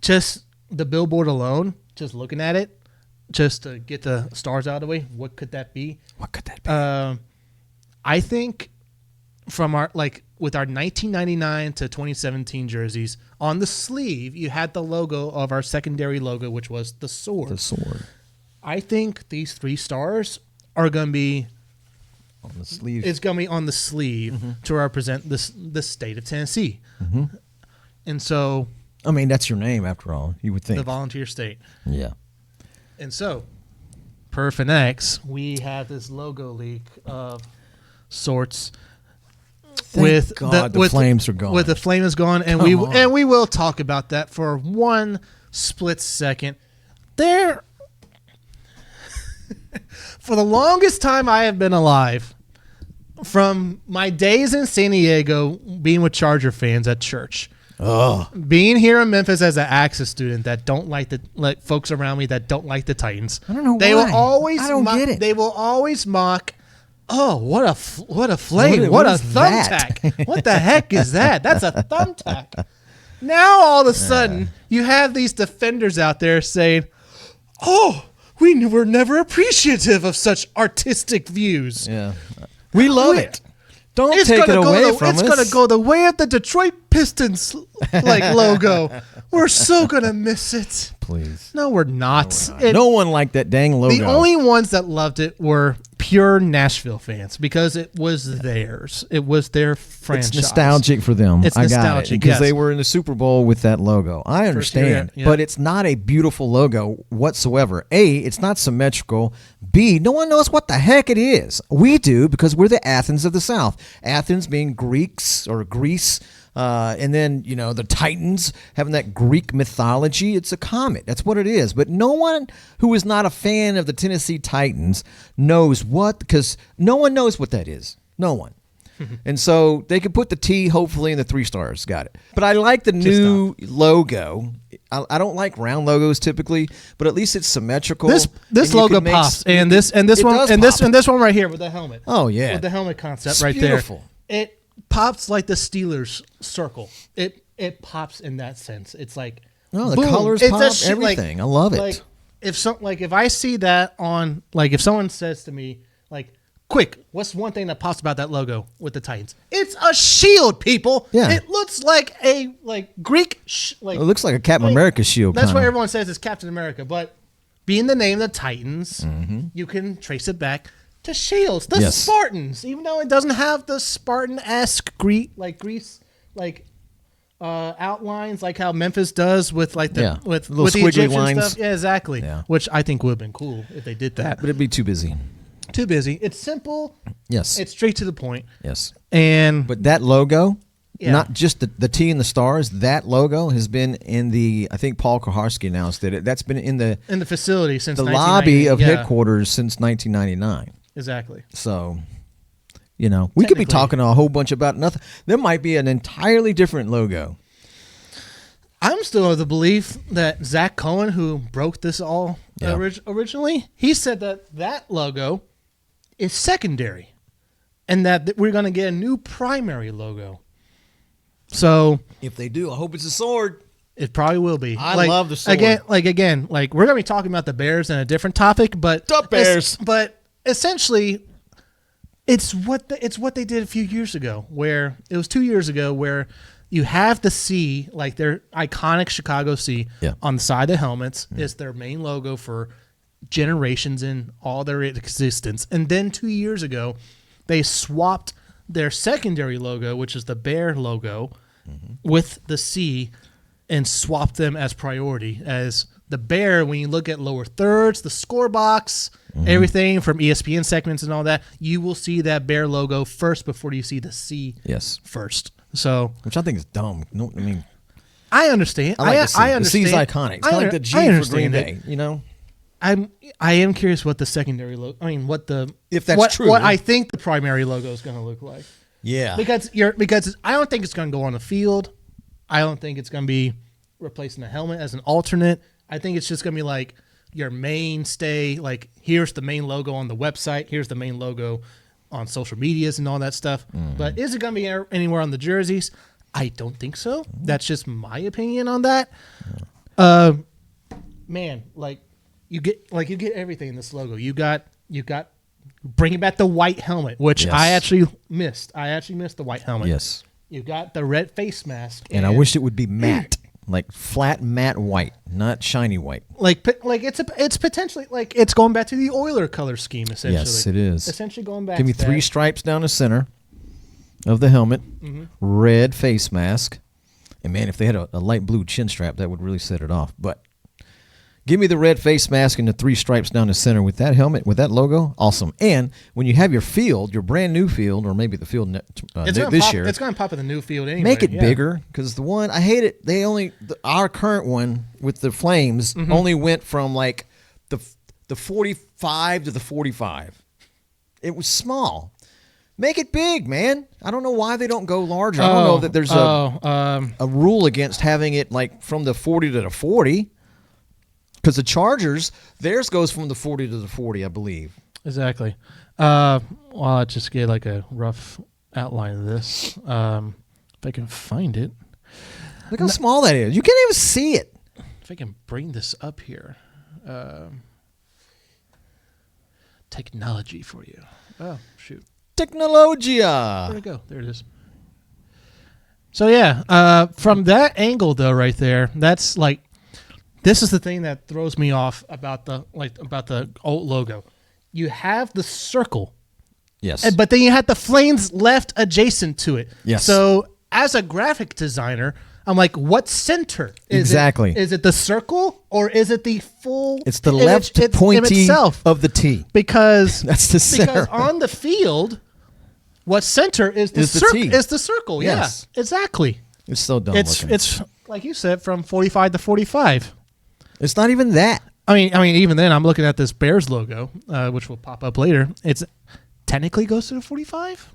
just the billboard alone, just looking at it, just to get the stars out of the way, what could that be? I think from with our 1999 to 2017 jerseys, on the sleeve, you had the logo of our secondary logo, which was the sword. I think these 3 stars are going to be on the sleeve. It's going to be on the sleeve to represent the state of Tennessee. Mm-hmm. And so, I mean, that's your name after all, you would think. The volunteer state. Yeah. And so, per Fanatics, we have this logo leak of sorts. Thank God the flames are gone. With the flame is gone, and we will talk about that for one split second. There, for the longest time I have been alive, from my days in San Diego, being with Charger fans at church. Being here in Memphis as an Axis student that don't like folks around me that don't like the Titans. I don't know they why. Will always I don't get it. They will always mock. Oh, what a flame! What a thumbtack! What the heck is that? That's a thumbtack. Now all of a sudden you have these defenders out there saying, "Oh, we were never appreciative of such artistic views." Yeah, we love it. Don't take it away from us. It's going to go the way of the Detroit Pistons logo. We're so going to miss it. Please. No, we're not. No one liked that dang logo. The only ones that loved it were pure Nashville fans because it was theirs. It was their franchise. It's nostalgic for them. It's nostalgic, because they were in the Super Bowl with that logo. I understand, but it's not a beautiful logo whatsoever. A, it's not symmetrical. B, no one knows what the heck it is. We do because we're the Athens of the South. Athens being Greeks or Greece. And then, the Titans having that Greek mythology. It's a comet. That's what it is. But no one who is not a fan of the Tennessee Titans knows because no one knows what that is. No one. And so they could put the T, hopefully, in the 3 stars. Got it. But I like the new logo. I don't like round logos typically, but at least it's symmetrical. This logo pops, and this one right here with the helmet. Oh yeah, with the helmet concept it's right beautiful. There. It pops like the Steelers circle. It pops in that sense. It's like the boom. colors pop, everything. I love it. If I see that on if someone says to me quick, what's one thing that pops about that logo with the Titans? It's a shield, people. Yeah. It looks like a Greek it looks like a Captain America shield. That's what everyone says is Captain America, but being the name of the Titans, you can trace it back to shields, the Spartans, even though it doesn't have the Spartan-esque Greece outlines like how Memphis does with like the with little the squiggly Egyptian lines. stuff. Yeah, exactly. Yeah. Which I think would have been cool if they did that. But it'd be too busy. Too busy. It's simple. Yes. It's straight to the point. Yes. But that logo, not just the T and the stars, that logo has been in I think Paul Koharski announced it. That's been in the facility since the lobby of headquarters since 1999. Exactly. So, we could be talking a whole bunch about nothing. There might be an entirely different logo. I'm still of the belief that Zach Cohen, who broke this all originally, he said that logo is secondary and that we're going to get a new primary logo. So if they do, I hope it's a sword. It probably will be. I love the sword. Again, we're going to be talking about the Bears in a different topic, but the Bears. But essentially, it's what they did a few years ago. Where it was 2 years ago, where you have the C, like their iconic Chicago C, on the side of the helmets is their main logo for generations in all their existence. And then 2 years ago, they swapped their secondary logo, which is the Bear logo, with the C, and swapped them as priority. As the Bear, when you look at lower thirds, the score box, everything from ESPN segments and all that, you will see that Bear logo first before you see the C first. So, which I think is dumb. No, I mean, I understand. I like the C. I understand. The C is iconic. It's kind of like the G for Green Bay. I am curious what the secondary logo. I mean, if that's true, what I think the primary logo is going to look like. Yeah, because I don't think it's going to go on the field. I don't think it's going to be replacing the helmet as an alternate. I think it's just going to be like your mainstay. Like, here's the main logo on the website. Here's the main logo on social medias and all that stuff. But is it going to be anywhere on the jerseys? I don't think so. That's just my opinion on that. Man, you get everything in this logo. You got bringing back the white helmet, which I actually missed. I actually missed the white helmet. Yes. You got the red face mask, and I wish it would be matte, like flat matte white, not shiny white. Like it's potentially like it's going back to the Oiler color scheme essentially. Yes, it is. Essentially going back. Give me 3 stripes down the center of the helmet, red face mask, and man, if they had a light blue chin strap, that would really set it off. But give me the red face mask and the 3 stripes down the center with that helmet, with that logo. Awesome. And when you have your field, your brand new field, or maybe the field this year. It's going to pop in the new field anyway. Make it bigger, because the one, I hate it. They our current one with the flames only went from like the 45 to the 45. It was small. Make it big, man. I don't know why they don't go larger. I don't know that there's a rule against having it like from the 40 to the 40. Because the Chargers, theirs goes from the 40 to the 40, I believe. Exactly. Well, I'll just get like a rough outline of this. If I can find it. Look how small that is. You can't even see it. If I can bring this up here. Technology for you. Oh, shoot. Technologia. Where'd it go? There it is. So, yeah, from that angle, though, right there, that's like, this is the thing that throws me off about the old logo. You have the circle, yes, but then you have the flames left adjacent to it. Yes. So as a graphic designer, I'm like, what center is exactly? Is it the circle or is it the full? It's the left pointy of the T, because that's the center. Because on the field, what center is the circle? Is the circle? Yes. Yeah, exactly. It's so dumb. It's like you said, from 45 to 45. It's not even that. I mean, even then, I'm looking at this Bears logo, which will pop up later. It's technically goes to the 45.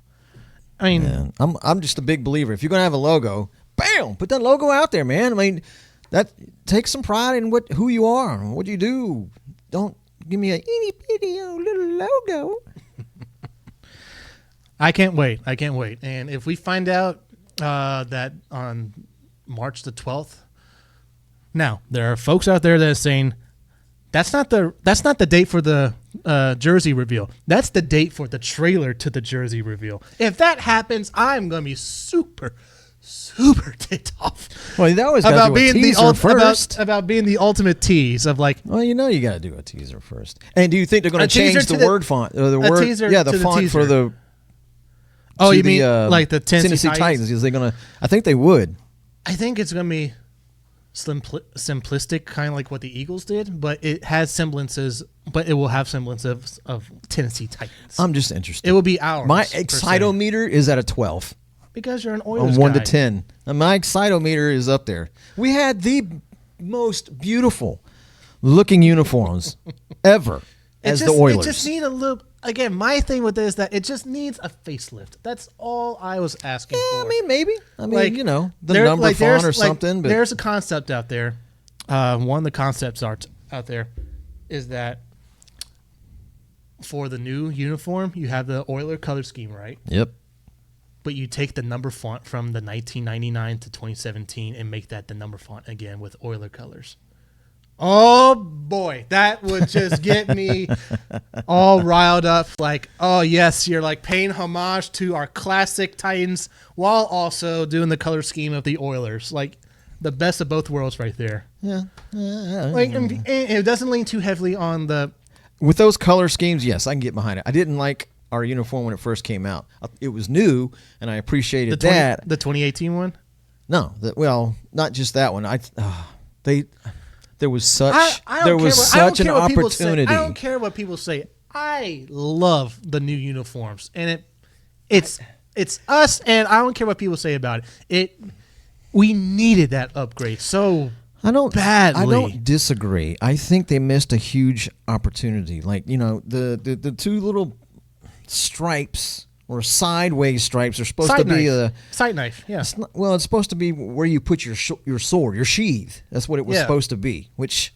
I mean, man, I'm just a big believer. If you're gonna have a logo, bam, put that logo out there, man. I mean, that takes some pride in who you are and what you do. Don't give me a itty bitty little logo. I can't wait. And if we find out that on March the 12th. Now, there are folks out there that are saying that's not the date for the jersey reveal. That's the date for the trailer to the jersey reveal. If that happens, I'm going to be super ticked off. Well, that was about being about being the ultimate tease of like. Well, you got to do a teaser first. And do you think they're going to change the word font or the word? Yeah, the font for the. Oh, you mean like the Tennessee Titans? Is they going to? I think they would. I think it's going to be simplistic, kind of like what the Eagles did, but it has semblances, but it will have semblances of Tennessee Titans. I'm just interested. It will be ours. My excitometer is at a 12. Because you're an Oilers On 1 guy. to 10. And my excitometer is up there. We had the most beautiful looking uniforms ever as the Oilers. It just needs a little. Again, my thing with this is that it just needs a facelift. That's all I was asking for. I mean, maybe. I mean, Like, the number font or something. But there's a concept out there. One of the concepts out there is that for the new uniform, you have the Oiler color scheme, right? Yep. But you take the number font from the 1999 to 2017 and make that the number font again with Oiler colors. Oh, boy. That would just get me all riled up. Like, oh, yes, you're like paying homage to our classic Titans while also doing the color scheme of the Oilers. Like, the best of both worlds right there. Yeah. Like, and it doesn't lean too heavily on the... With those color schemes, yes, I can get behind it. I didn't like our uniform when it first came out. It was new, and I appreciated that. The 2018 one? No, not just that one. There was such an opportunity. I don't care what people say. I love the new uniforms, and it's us, and I don't care what people say about it. We needed that upgrade so badly. I don't disagree. I think they missed a huge opportunity. Like, the two little stripes or sideways stripes are supposed to be a sight knife. Yeah. It's supposed to be where you put your sword, your sheath. That's what it was supposed to be. Which,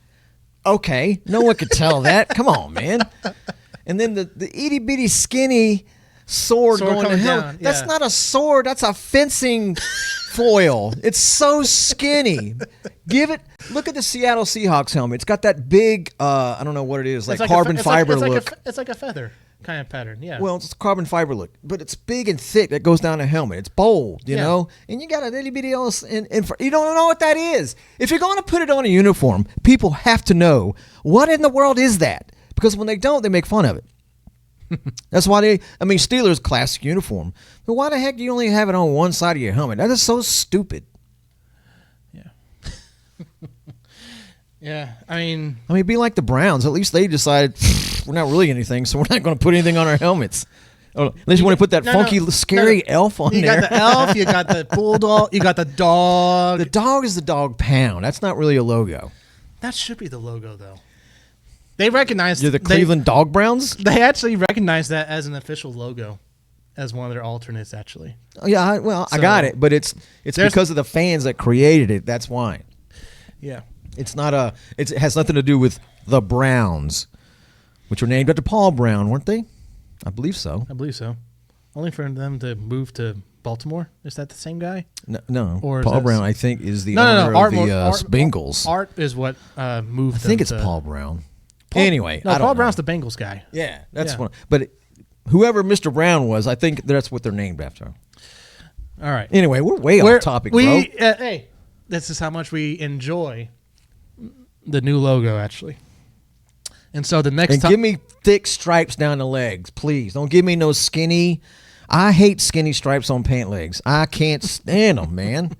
okay, no one could tell that. Come on, man. And then the itty bitty skinny sword going to hell. Down. That's not a sword. That's a fencing foil. It's so skinny. Look at the Seattle Seahawks helmet. It's got that big, I don't know what it is, like carbon fiber look. It's like a feather kind of pattern, yeah. Well, it's carbon fiber look, but it's big and thick. That goes down the helmet. It's bold, you know. And you got a little bitty else, and you don't know what that is. If you're going to put it on a uniform, people have to know what in the world is that, because when they don't, they make fun of it. That's why Steelers classic uniform. But why the heck do you only have it on one side of your helmet? That is so stupid. Yeah. Yeah, I mean, be like the Browns. At least they decided we're not really anything, so we're not going to put anything on our helmets. Unless you want to put that scary elf on there. You got the elf, you got the bulldog, you got the dog. The dog is the dog pound. That's not really a logo. That should be the logo, though. They recognize you're the Cleveland Dog Browns. They actually recognize that as an official logo, as one of their alternates. Actually. Oh, yeah, I got it, but it's because of the fans that created it. That's why. Yeah. It's not it has nothing to do with the Browns, which were named after Paul Brown, weren't they? I believe so. Only for them to move to Baltimore. Is that the same guy? No. Or Paul Brown, I think, is the owner of the Bengals. Art is what moved. I think it's Paul Brown. Anyway, I don't Paul know. Brown's the Bengals guy. Yeah, that's one. But whoever Mr. Brown was, I think that's what they're named after. All right. Anyway, we're way off topic, bro. Hey, this is how much we enjoy the new logo, actually. And so the next time, give me thick stripes down the legs, please. Don't give me no skinny. I hate skinny stripes on pant legs. I can't stand them, man.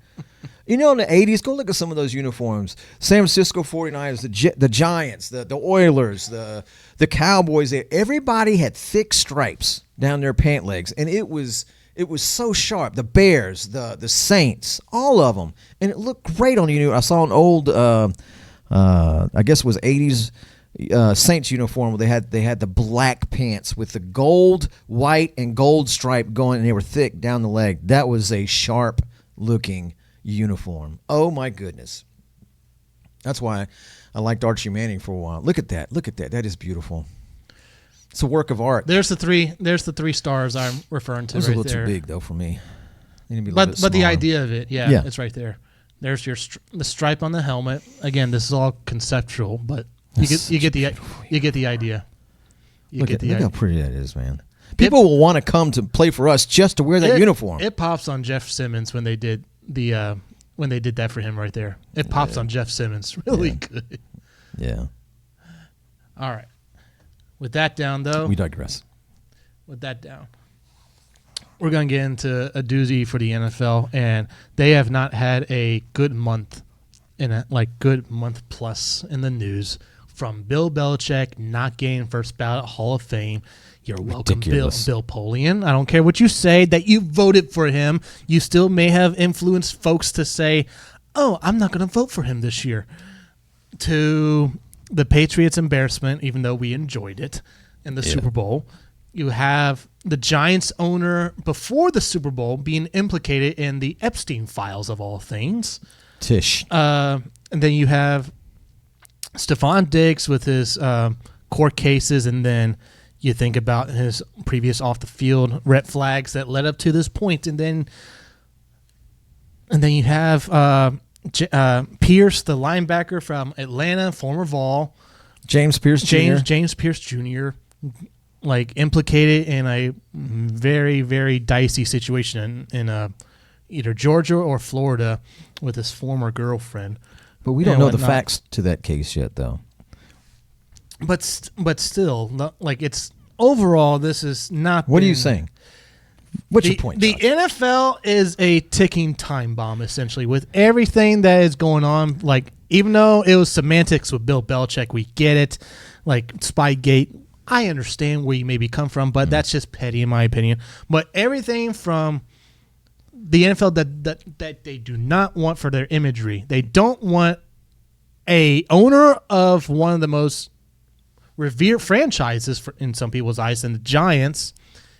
In the 80s, go look at some of those uniforms. San Francisco 49ers, the Giants, the Oilers, the Cowboys. Everybody had thick stripes down their pant legs, and it was so sharp. The Bears, the Saints, all of them, and it looked great on you. I saw an old, I guess it was 80s Saints uniform where they had the black pants with the gold, white, and gold stripe going, and they were thick down the leg. That was a sharp looking uniform. Oh my goodness. That's why I liked Archie Manning for a while. Look at that. That is beautiful. It's a work of art. There's the three stars I'm referring to. Those right are a little there. too big though for me. But the idea of it, yeah, it's right there. There's the stripe on the helmet. Again, this is all conceptual, but you get the idea. Look how pretty that is, man. People will want to come to play for us just to wear that uniform. It pops on Jeff Simmons when they did that for him right there. It pops on Jeff Simmons really good. Yeah. All right. With that down, though. We digress. With that down. we're going to get into a doozy for the NFL, and they have not had a good month good month plus in the news from Bill Belichick not getting first ballot Hall of Fame. You're welcome, Bill Polian. I don't care what you say that you voted for him. You still may have influenced folks to say, oh, I'm not going to vote for him this year. To the Patriots' embarrassment, even though we enjoyed it in the Super Bowl. You have the Giants owner before the Super Bowl being implicated in the Epstein files of all things. Tish. And then you have Stephon Diggs with his court cases, and then you think about his previous off-the-field red flags that led up to this point, and then you have Pierce, the linebacker from Atlanta, former Vol. James Pierce Jr. James Pierce Jr., implicated in a very, very dicey situation in either Georgia or Florida with his former girlfriend. But we don't know the facts to that case yet, though. But still, it's overall, this is not. What are you saying? What's your point, The NFL is a ticking time bomb, essentially, with everything that is going on. Even though it was semantics with Bill Belichick, we get it. Spygate, I understand where you maybe come from, but that's just petty in my opinion. But everything from the NFL that they do not want for their imagery. They don't want a owner of one of the most revered franchises in some people's eyes, and the Giants,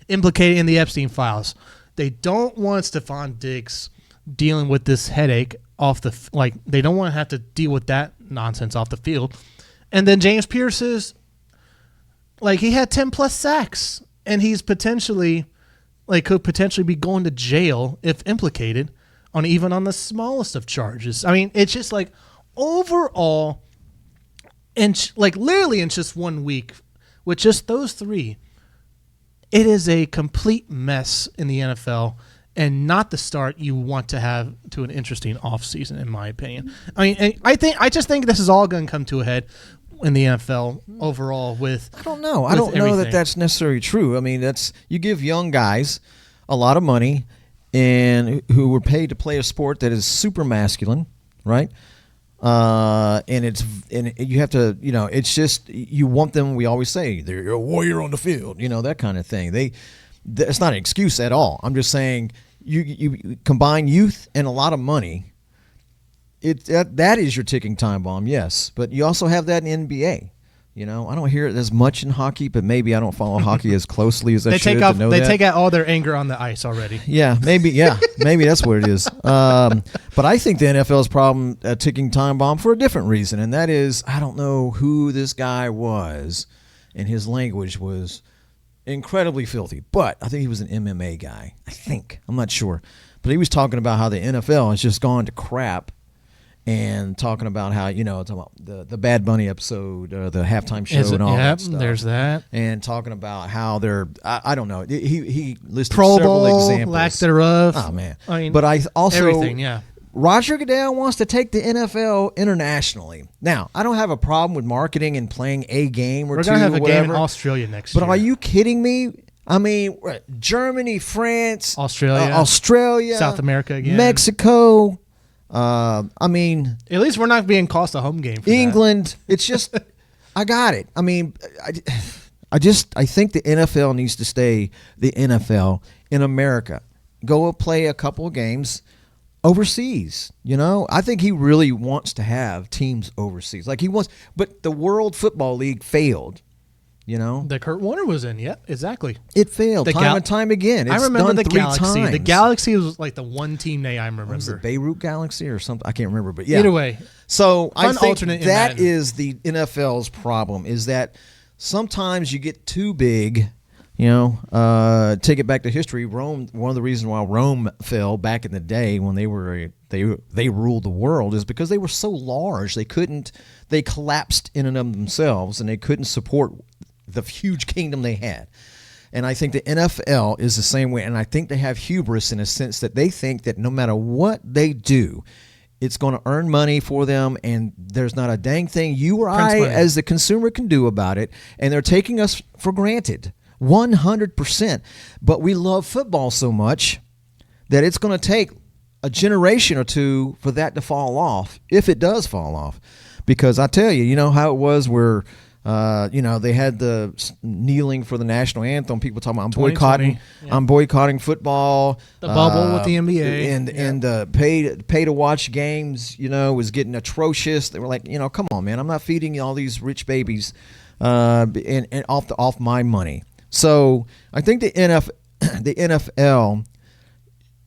implicated in the Epstein files. They don't want Stephon Diggs dealing with this headache they don't want to have to deal with that nonsense off the field. And then James Pierce is he had 10 plus sacks, and he's potentially could potentially be going to jail if implicated even on the smallest of charges. I mean, it's just overall, literally in just 1 week, with just those three, it is a complete mess in the NFL, and not the start you want to have to an interesting offseason, in my opinion. I mean, I just think this is all going to come to a head in the NFL overall with. I don't know. I don't know that that's necessarily true. I mean, you give young guys a lot of money and who were paid to play a sport that is super masculine, right? And you have to, it's just, you want them. We always say they're a warrior on the field, that kind of thing. It's not an excuse at all. I'm just saying you combine youth and a lot of money. That is your ticking time bomb, yes. But you also have that in NBA. I don't hear it as much in hockey, but maybe I don't follow hockey as closely as I should to know that. They take out all their anger on the ice already. Yeah, maybe that's what it is. But I think the NFL's problem, a ticking time bomb, for a different reason, and that is I don't know who this guy was, and his language was incredibly filthy. But I think he was an MMA guy. I'm not sure, but he was talking about how the NFL has just gone to crap. And talking about how, talking about the Bad Bunny episode, the halftime show and all that stuff. There's that. And talking about how they're, I don't know. He listed Pro several Bowl, examples. lack thereof. Oh, man. I mean, but I also, everything, yeah. Roger Goodell wants to take the NFL internationally. Now, I don't have a problem with marketing and playing a game or two. We're going to have a whatever, game in Australia next year. But are you kidding me? I mean, Germany, France, Australia, South America again, Mexico. I mean, at least we're not being cost a home game for England. That. It's just, I got it. I mean, I think the NFL needs to stay the NFL in America. Go play a couple of games overseas. I think he really wants to have teams overseas. But the World Football League failed. That Kurt Warner was in. Yep, exactly. It failed time and time again. It's I remember done the 3 Galaxy. times. The Galaxy was the one team name I remember. Was it Beirut Galaxy or something? I can't remember, but yeah. Either way. So I think that is the NFL's problem, is that sometimes you get too big. Take it back to history. Rome. One of the reasons why Rome fell back in the day when they ruled the world is because they were so large they collapsed in and of themselves, and they couldn't support the huge kingdom they had. And I think the NFL is the same way, and I think they have hubris in a sense that they think that no matter what they do, it's going to earn money for them, and there's not a dang thing you or I as the consumer can do about it, and they're taking us for granted. 100%. But we love football so much that it's going to take a generation or two for that to fall off, if it does fall off. Because I tell you, you know how it was where, they had the kneeling for the national anthem. People talking about I'm boycotting football. The bubble with the NBA and pay to watch games. Was getting atrocious. They were like, come on, man, I'm not feeding all these rich babies, and off my money. So I think the NFL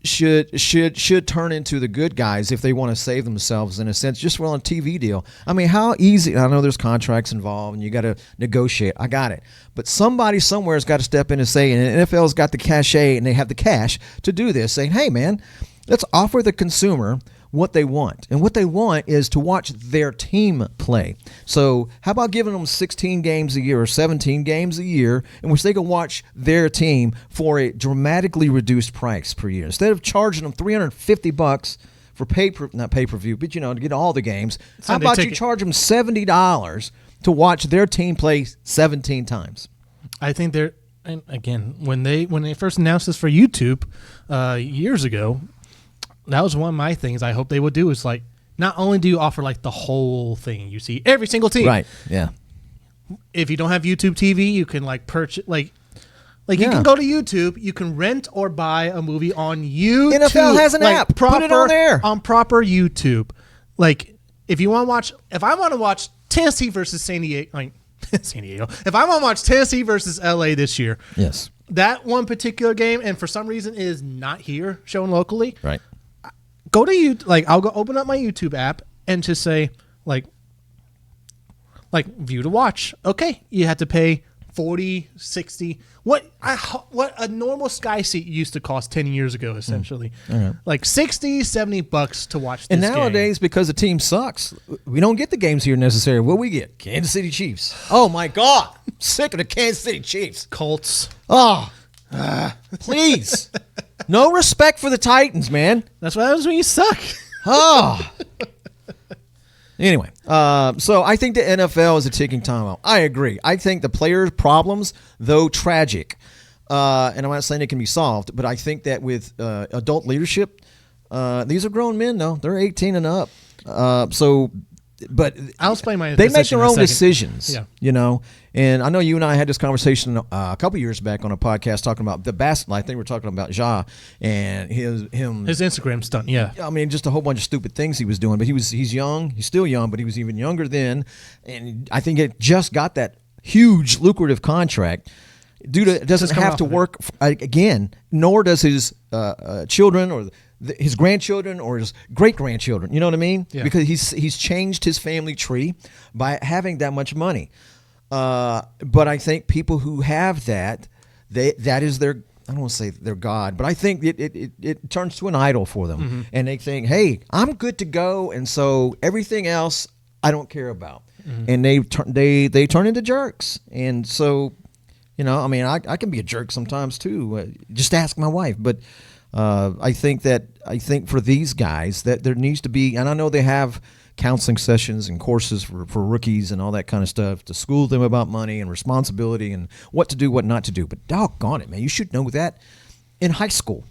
should turn into the good guys if they want to save themselves, in a sense, just for on a TV deal. I mean, how easy? I know there's contracts involved and you got to negotiate. I got it. But somebody somewhere has got to step in and say, and the NFL's got the cachet and they have the cash to do this, saying, hey, man, let's offer the consumer what they want. And what they want is to watch their team play. So how about giving them 16 games a year or 17 games a year in which they can watch their team for a dramatically reduced price per year? Instead of charging them $350 for not pay-per-view, but to get all the games, how about you charge them $70 to watch their team play 17 times? I think and again, when they first announced this for YouTube years ago, that was one of my things I hope they would do, is like, not only do you offer like the whole thing, you see every single team. Right, yeah. If you don't have YouTube TV, you can like purchase, you can go to YouTube, you can rent or buy a movie on YouTube. NFL has an app. Put it on there. On proper YouTube. Like, if I want to watch Tennessee versus San Diego, if I want to watch Tennessee versus LA this year. Yes. That one particular game, and for some reason is not here, shown locally. Right. Go to you, I'll go open up my YouTube app and just say view to watch. Okay, you have to pay $40, $60. What a normal Sky seat used to cost 10 years ago, essentially. Like $60, $70 to watch this And nowadays, because the team sucks, we don't get the games here necessarily. What we get? Kansas City Chiefs. Oh my God. I'm sick of the Kansas City Chiefs. Colts. Oh, please. No respect for the Titans, man. That's what happens when you suck. Oh. Anyway, so I think the NFL is a ticking time bomb. I agree. I think the players' problems, though tragic, and I'm not saying it can be solved, but I think that with adult leadership, these are grown men, though. They're 18 and up. But I'll explain my they make their own decisions, yeah. And I know you and I had this conversation a couple years back on a podcast talking about the basketball. I think we're talking about Ja and his Instagram stunt. Yeah, I mean, just a whole bunch of stupid things he was doing. But he's young. He's still young, but he was even younger then. And I think it just got that huge lucrative contract. Dude doesn't have to work again, nor does his children or his grandchildren or his great-grandchildren. You know what I mean? Yeah. Because he's changed his family tree by having that much money. But I think people who have that is their, I don't want to say their God, but I think it turns to an idol for them. Mm-hmm. And they think, hey, I'm good to go, and so everything else I don't care about. Mm-hmm. And they turn into jerks. And so, I mean, I can be a jerk sometimes too. Just ask my wife. But I think for these guys that there needs to be, and I know they have counseling sessions and courses for rookies and all that kind of stuff to school them about money and responsibility and what to do, what not to do. But doggone it, man, you should know that in high school.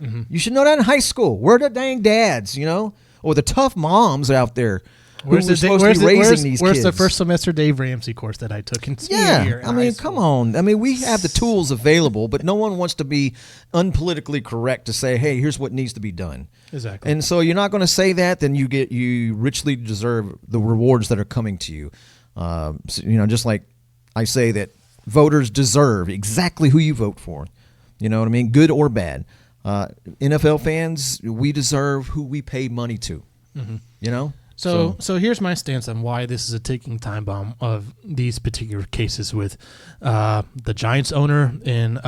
Mm-hmm. You should know that in high school. Where are the dang dads, or the tough moms out there? Where's the first semester Dave Ramsey course that I took in I mean, come on. I mean, we have the tools available, but no one wants to be unpolitically correct to say, hey, here's what needs to be done. Exactly. And so you're not going to say that, then you richly deserve the rewards that are coming to you. Just like I say that voters deserve exactly who you vote for. You know what I mean? Good or bad. NFL fans, we deserve who we pay money to. Mm-hmm. So here's my stance on why this is a ticking time bomb of these particular cases with the Giants owner and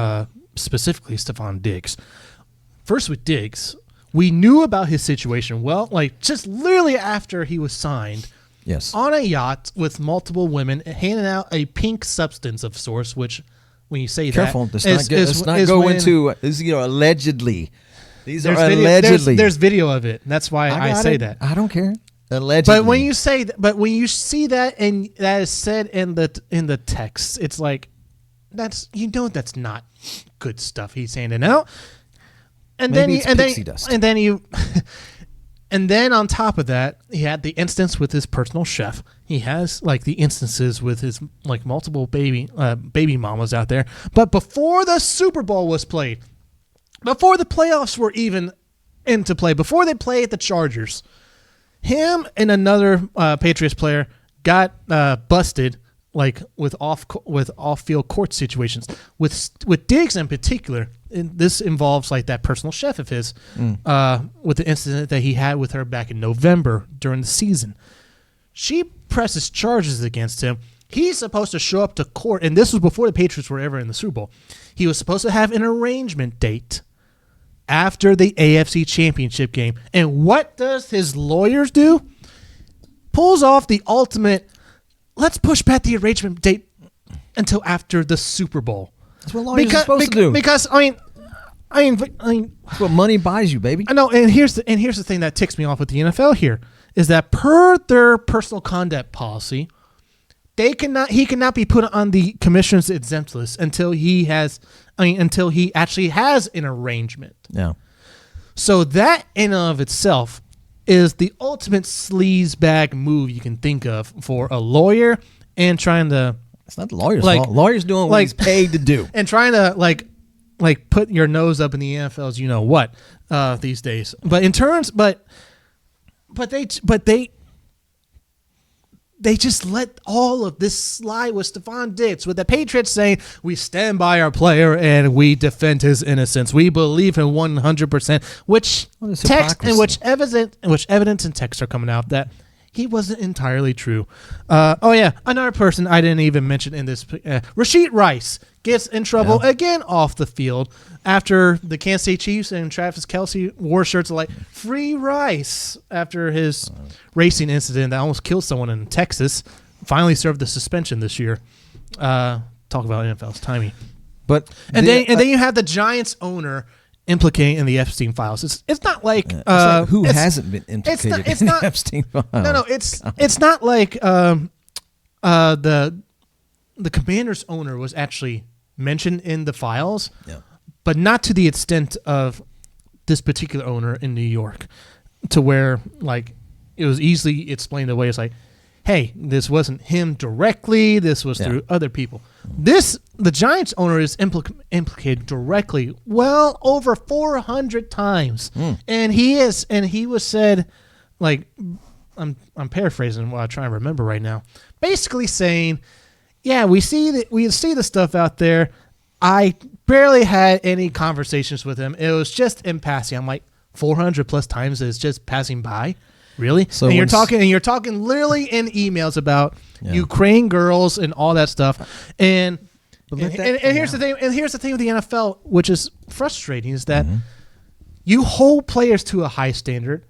specifically Stephon Diggs. First with Diggs, we knew about his situation just literally after he was signed. Yes. On a yacht with multiple women, handing out a pink substance of sorts, which when you say careful, that. Let's not go into allegedly. These are allegedly. There's video of it. That's why I say that. I don't care. Allegedly. But when you see that and that is said in the text, it's like, that's not good stuff he's handing out. And Maybe then it's pixie dust. And then on top of that, he had the instance with his personal chef. He has like the instances with his like multiple baby mamas out there. But before the Super Bowl was played, before the playoffs were even into play, before they played the Chargers, him and another Patriots player got busted like with off-field court situations. With Diggs in particular, and this involves like that personal chef of his with the incident that he had with her back in November during the season. She presses charges against him. He's supposed to show up to court, and this was before the Patriots were ever in the Super Bowl. He was supposed to have an arrangement date after the AFC Championship game. And what does his lawyers do? Pulls off the ultimate, let's push back the arrangement date until after the Super Bowl. That's what lawyers are supposed to do. Because I mean, that's what money buys you, baby. I know, and here's the thing that ticks me off with the NFL here is that per their personal conduct policy, he cannot be put on the commissioner's exempt list until he actually has an arrangement. Yeah. So that in and of itself is the ultimate sleaze bag move you can think of for a lawyer and trying to. It's not the lawyer's fault. Lawyer's doing what he's paid to do, and trying to like put your nose up in the NFL's what these days. But in terms, but they just let all of this slide with Stephon Diggs, with the Patriots saying, we stand by our player and we defend his innocence. We believe him 100%, which evidence and text are coming out that he wasn't entirely true. Another person I didn't even mention in this, Rashid Rice gets in trouble again off the field after the Kansas City Chiefs and Travis Kelce wore shirts like free Rice after his racing incident that almost killed someone in Texas. Finally served the suspension this year. Talk about NFL's timing. But then you have the Giants owner implicating in the Epstein files. It's not like who hasn't been implicated in the Epstein files? No, it's not like the Commanders owner was actually mentioned in the files, but not to the extent of this particular owner in New York, to where like it was easily explained away. It's like, hey, this wasn't him directly. This was through other people. The Giants owner is implicated directly, well over 400 times, and he was said, like, I'm paraphrasing what I try and remember right now, basically saying, yeah, we see the stuff out there. I barely had any conversations with him. It was just in passing. I'm like, 400 plus times is just passing by. Really? So and you're talking literally in emails about Ukraine girls and all that stuff. And here's the thing. And here's the thing with the NFL, which is frustrating, is that you hold players to a high standard.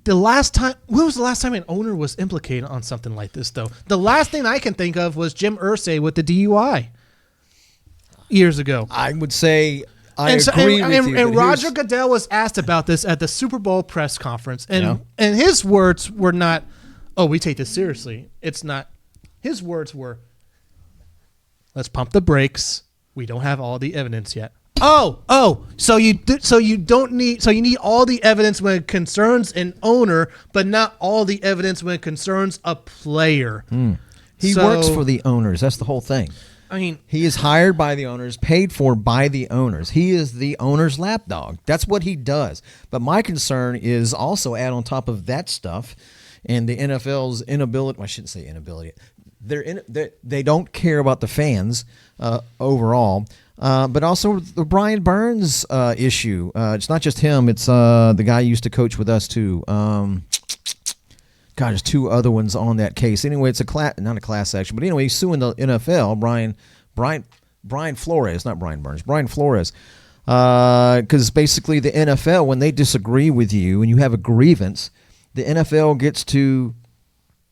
When was the last time an owner was implicated on something like this, though? The last thing I can think of was Jim Irsay with the DUI years ago. I would say I agree with you. And Roger Goodell was asked about this at the Super Bowl press conference, and his words were not, "Oh, we take this seriously." It's not. His words were, "Let's pump the brakes. We don't have all the evidence yet." So you need all the evidence when it concerns an owner, but not all the evidence when it concerns a player. He works for the owners. That's the whole thing. I mean, he is hired by the owners, paid for by the owners. He is the owner's lapdog. That's what he does. But my concern is also add on top of that stuff and the NFL's inability. Well, I shouldn't say inability. They don't care about the fans overall. But also the Brian Burns issue. It's not just him. It's the guy who used to coach with us too. There's two other ones on that case. Anyway, it's not a class action, but anyway, he's suing the NFL. Brian Flores, not Brian Burns. Brian Flores, because basically the NFL, when they disagree with you and you have a grievance, the NFL gets to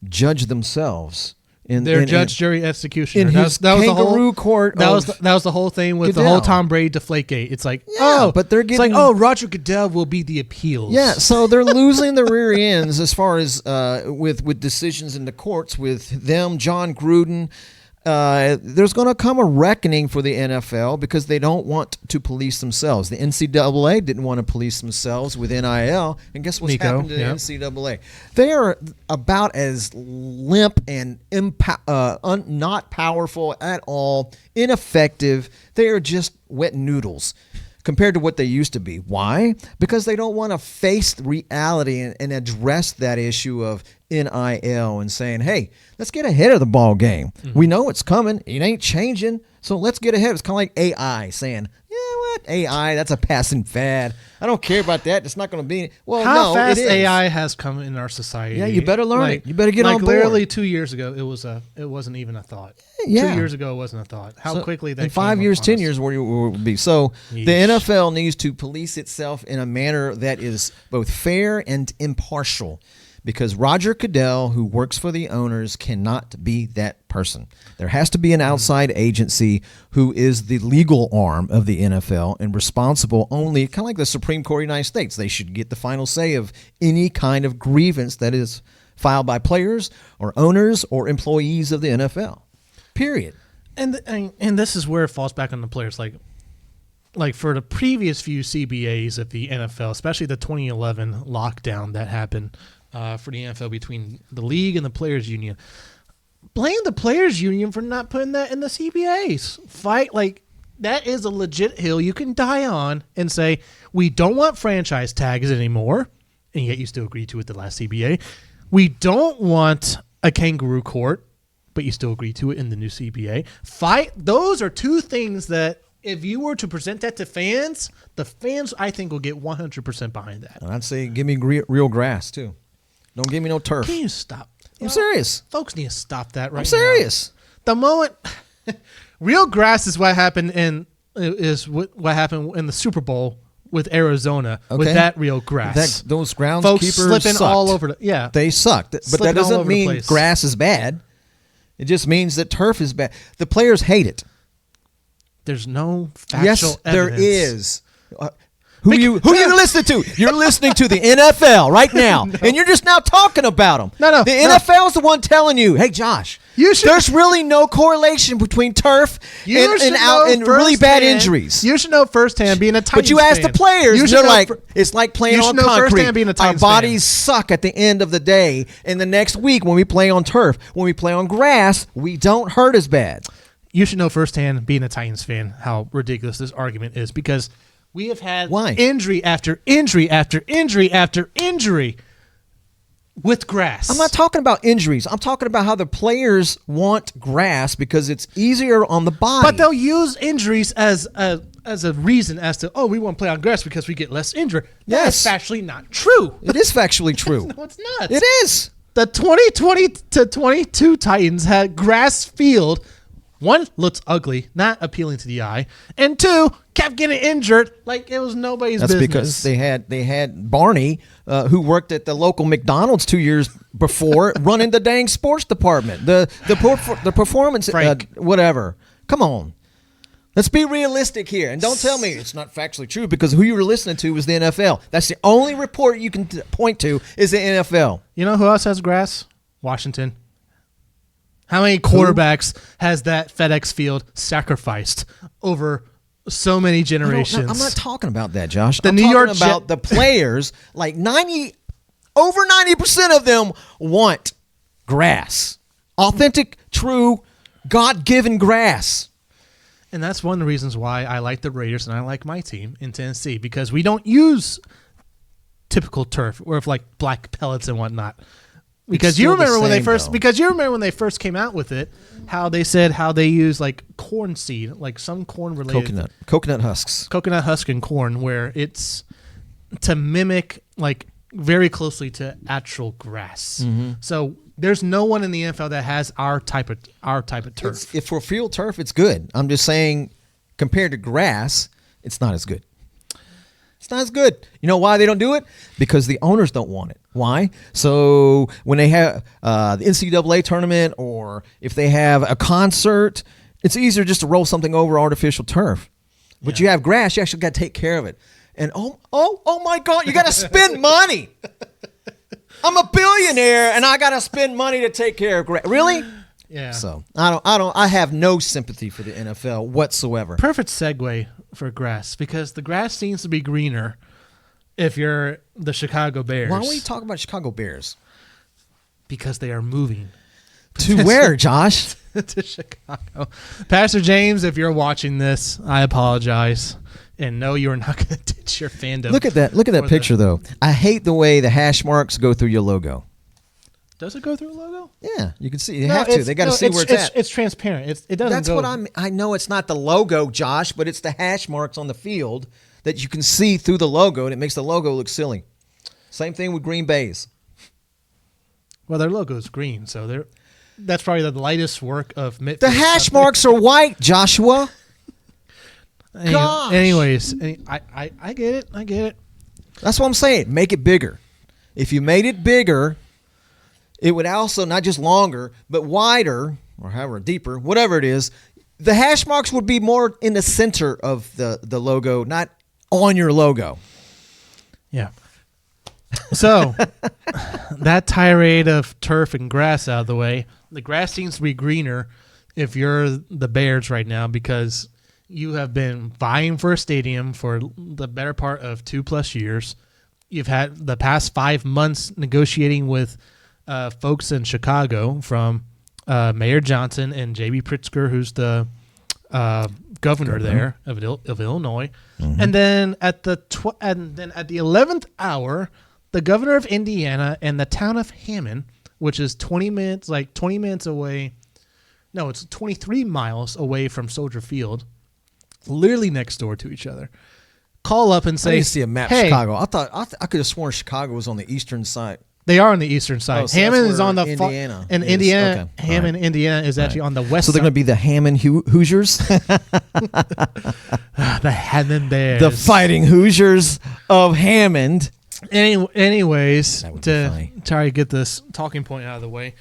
judge themselves. Judge, jury, executioner. That was the whole court. That was the whole thing with Goodell. the whole Tom Brady Deflategate. It's like, but they're getting. It's like, Roger Goodell will be the appeals. Yeah, so they're losing the rear ends as far as with decisions in the courts with them, John Gruden. there's going to come a reckoning for the NFL because they don't want to police themselves. The NCAA didn't want to police themselves with NIL, and guess what's happened to the NCAA? They are about as limp and not powerful at all, ineffective. They are just wet noodles compared to what they used to be. Why? Because they don't want to face the reality and address that issue of NIL and saying, hey, let's get ahead of the ball game. Mm-hmm. We know it's coming. It ain't changing. So let's get ahead. It's kind of like AI saying, what? AI, that's a passing fad. I don't care about that. It's not going to be. Well, how fast AI has come in our society. Yeah, you better learn it. You better get on board. Literally 2 years ago, it wasn't even a thought. Yeah. 2 years ago, it wasn't a thought. How quickly they in 5 years, 10 years, where you will be. So the NFL needs to police itself in a manner that is both fair and impartial. Because Roger Goodell, who works for the owners, cannot be that person. There has to be an outside agency who is the legal arm of the NFL and responsible only, kind of like the Supreme Court of the United States. They should get the final say of any kind of grievance that is filed by players or owners or employees of the NFL. Period. And this is where it falls back on the players. Like for the previous few CBAs of the NFL, especially the 2011 lockdown that happened for the NFL between the league and the players union. Blame the players union for not putting that in the CBAs. Fight, like, that is a legit hill you can die on and say, we don't want franchise tags anymore, and yet you still agree to it the last CBA. We don't want a kangaroo court, but you still agree to it in the new CBA. Fight. Those are two things that if you were to present that to fans, the fans, I think, will get 100% behind that. I'd say give me real grass, too. Don't give me no turf. Can you stop? I'm serious. Folks need to stop that right now. I'm serious. The moment real grass is what happened in what happened in the Super Bowl with Arizona with that real grass. Those groundskeepers folks slipping sucked. all over they sucked. But that doesn't mean grass is bad. It just means that turf is bad. The players hate it. There's no factual evidence. There is. Who you listening to? You're listening to the NFL right now, and you're just now talking about them. No. The NFL is the one telling you, hey, Josh, there's really no correlation between turf and really bad injuries. You should know firsthand being a Titans fan. But you ask the players, they're like, it's like playing on concrete. Our bodies suck at the end of the day, and the next week when we play on turf, when we play on grass, we don't hurt as bad. You should know firsthand, being a Titans fan, how ridiculous this argument is, because we have had injury after injury after injury after injury with grass. I'm not talking about injuries. I'm talking about how the players want grass because it's easier on the body. But they'll use injuries as a reason as to, we want to play on grass because we get less injured. Yes. That's factually not true. It is factually true. No, it's not. It is. The 2020 to 22 Titans had grass field. One, looks ugly, not appealing to the eye, and two, kept getting injured like it was nobody's business. That's because they had Barney, who worked at the local McDonald's 2 years before, running the dang sports department, the performance, whatever. Come on, let's be realistic here, and don't tell me it's not factually true because who you were listening to was the NFL. That's the only report you can point to is the NFL. You know who else has grass? Washington. How many quarterbacks has that FedEx Field sacrificed over so many generations? I'm not talking about that, Josh. I'm talking about the players. Like over 90% of them want grass, authentic, true, God-given grass. And that's one of the reasons why I like the Raiders and I like my team in Tennessee, because we don't use typical turf or like black pellets and whatnot. Because you remember when they first came out with it, how they said how they use like corn seed, like some corn related coconut husks, coconut husk and corn, where it's to mimic like very closely to actual grass. Mm-hmm. So there's no one in the NFL that has our type of turf. If for field turf, it's good. I'm just saying, compared to grass, it's not as good. It's not as good. You know why they don't do it? Because the owners don't want it. Why? So when they have the NCAA tournament or if they have a concert, it's easier just to roll something over artificial turf. But you have grass, you actually got to take care of it. And oh my God, you got to spend money. I'm a billionaire and I got to spend money to take care of grass. Really? Yeah. So I have no sympathy for the NFL whatsoever. Perfect segue for grass because the grass seems to be greener if you're the Chicago Bears. Why don't we talk about Chicago Bears? Because they are moving. To where, Josh? To Chicago. Pastor James, if you're watching this, I apologize. And no, you're not going to ditch your fandom. Look at that picture, though. I hate the way the hash marks go through your logo. Does it go through a logo? Yeah, you can see. They have to. They got to see where it's at. It's transparent. It doesn't. That's what I know. It's not the logo, Josh, but it's the hash marks on the field that you can see through the logo, and it makes the logo look silly. Same thing with Green Bay's. Well, their logo is green, so that's probably the lightest work of Mitt. The hash marks are white, Joshua. Anyways, I get it. I get it. That's what I'm saying. Make it bigger. If you made it bigger, it would also not just longer, but wider, or however deeper, whatever it is. The hash marks would be more in the center of the logo, not on your logo. Yeah. So that tirade of turf and grass out of the way, the grass seems to be greener if you're the Bears right now because you have been vying for a stadium for the better part of 2+ years. You've had the past 5 months negotiating with folks in Chicago from Mayor Johnson and J.B. Pritzker, who's the governor there of Illinois. Mm-hmm. And then at the 11th hour, the governor of Indiana and the town of Hammond, which is 20 minutes away. No, it's 23 miles away from Soldier Field, literally next door to each other. Call up and say, I didn't see a map of Chicago. I could have sworn Chicago was on the eastern side. They are on the eastern side. So Hammond is on the Indiana. Indiana. Okay. Hammond, right. Indiana is actually on the west. So they're going to be the Hammond Hoosiers. The Hammond Bears, the Fighting Hoosiers of Hammond. Anyways, to try to get this talking point out of the way,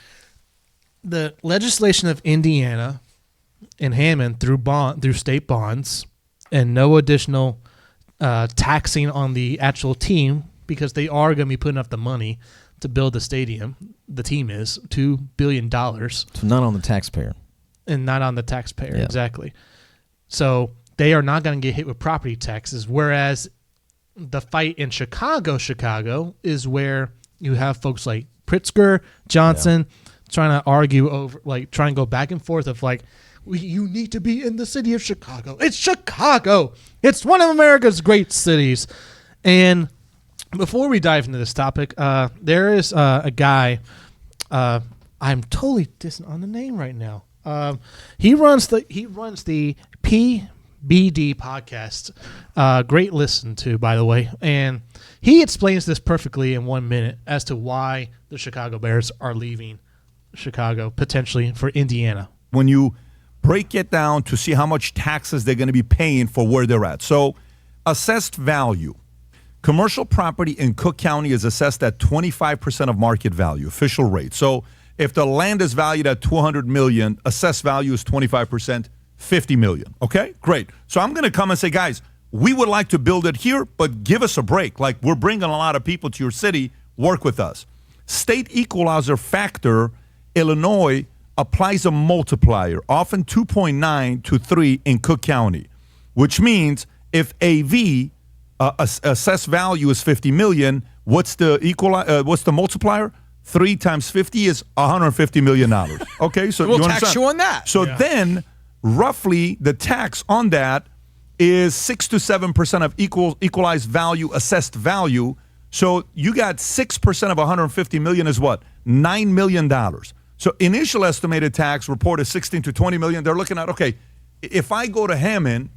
the legislation of Indiana and Hammond through state bonds and no additional taxing on the actual team because they are going to be putting up the money to build the stadium. The team is $2 billion. So not on the taxpayer. And not on the taxpayer, exactly. So they are not going to get hit with property taxes, whereas the fight in Chicago is where you have folks like Pritzker, Johnson, trying to argue over, trying to go back and forth of you need to be in the city of Chicago. It's Chicago. It's one of America's great cities. And before we dive into this topic, there is a guy. I'm totally dissing on the name right now. He runs the PBD podcast. Great listen to, by the way. And he explains this perfectly in 1 minute as to why the Chicago Bears are leaving Chicago potentially for Indiana. When you break it down to see how much taxes they're going to be paying for where they're at. So assessed value. Commercial property in Cook County is assessed at 25% of market value, official rate. So if the land is valued at $200 million, assessed value is 25%, $50 million. Okay, great. So I'm going to come and say, guys, we would like to build it here, but give us a break. We're bringing a lot of people to your city. Work with us. State equalizer factor, Illinois applies a multiplier, often 2.9 to 3 in Cook County, which means if AV assessed value is $50 million, what's the multiplier? 3 times 50 is $150 million. Okay, so we'll tax you on that. So then, roughly, the tax on that is 6 to 7% of equalized value, assessed value. So you got 6% of $150 million is what? $9 million. So initial estimated tax report is 16 to 20 million. They're looking at, okay, if I go to Hammond,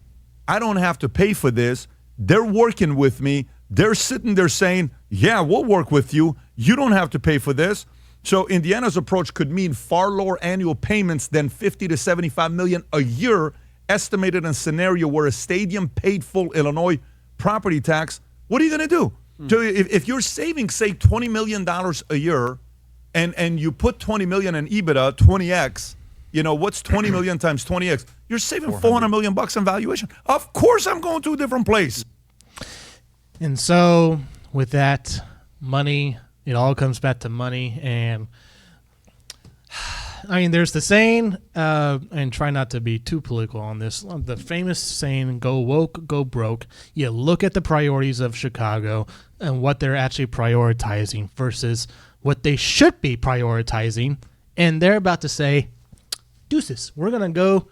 I don't have to pay for this. They're working with me. They're sitting there saying, yeah, we'll work with you. You don't have to pay for this. So Indiana's approach could mean far lower annual payments than 50 to 75 million a year, estimated in a scenario where a stadium paid full Illinois property tax. What are you going to do? So if you're saving, say, $20 million a year, and you put $20 million in EBITDA, 20x, what's 20 million times 20x? You're saving $400 million in valuation. Of course I'm going to a different place. And so with that money, it all comes back to money. And I mean, there's the saying, and try not to be too political on this. The famous saying, "Go woke, go broke." You look at the priorities of Chicago and what they're actually prioritizing versus what they should be prioritizing, and they're about to say, "Deuces, we're gonna go."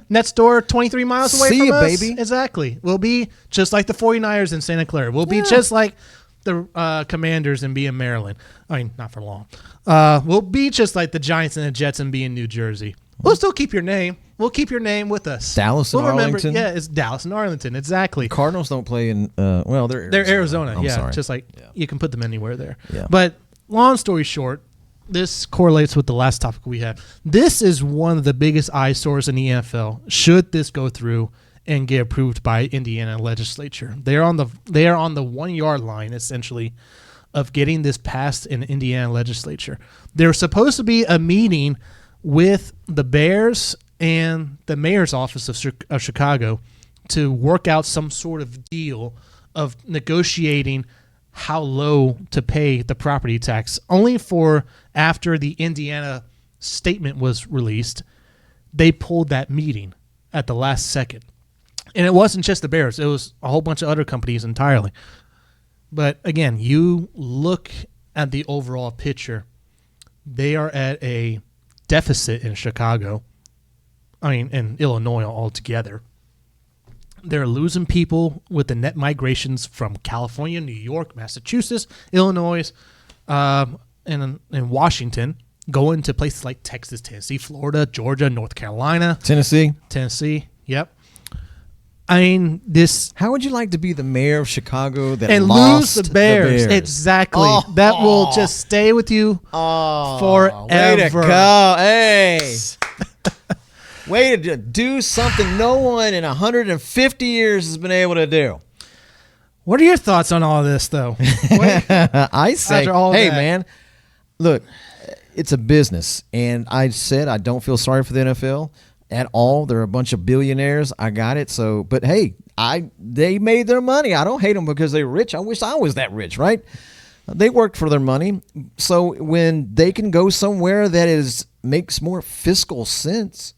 Next door, 23 miles away from us. Baby. Exactly. We'll be just like the 49ers in Santa Clara. We'll be just like the Commanders and be in Maryland. I mean, not for long. We'll be just like the Giants and the Jets and be in New Jersey. We'll still keep your name. We'll keep your name with us. Dallas and Arlington. Yeah, it's Dallas and Arlington. Exactly. Cardinals don't play in. Well, they're Arizona. I'm sorry. Just like you can put them anywhere there. Yeah. But long story short, this correlates with the last topic we had. This is one of the biggest eyesores in the NFL. Should this go through and get approved by Indiana legislature, they are on the 1 yard line essentially of getting this passed in Indiana legislature. There's supposed to be a meeting with the Bears and the mayor's office of Chicago to work out some sort of deal of negotiating how low to pay the property tax. Only for after the Indiana statement was released, they pulled that meeting at the last second. And it wasn't just the Bears. It was a whole bunch of other companies entirely. But again, you look at the overall picture. They are at a deficit in Chicago. I mean, in Illinois altogether. They're losing people with the net migrations from California, New York, Massachusetts, Illinois, and Washington, going to places like Texas, Tennessee, Florida, Georgia, North Carolina. Tennessee, yep. I mean, this... How would you like to be the mayor of Chicago that and lost lose the Bears? Exactly. That will just stay with you forever. Way to go. Hey. Way to do something no one in 150 years has been able to do. What are your thoughts on all this, though? I say, hey, that. man, look, it's a business. And I said I don't feel sorry for the NFL at all. They're a bunch of billionaires. I got it. So, but hey, they made their money. I don't hate them because they're rich. I wish I was that rich, right? They worked for their money. So when they can go somewhere that makes more fiscal sense,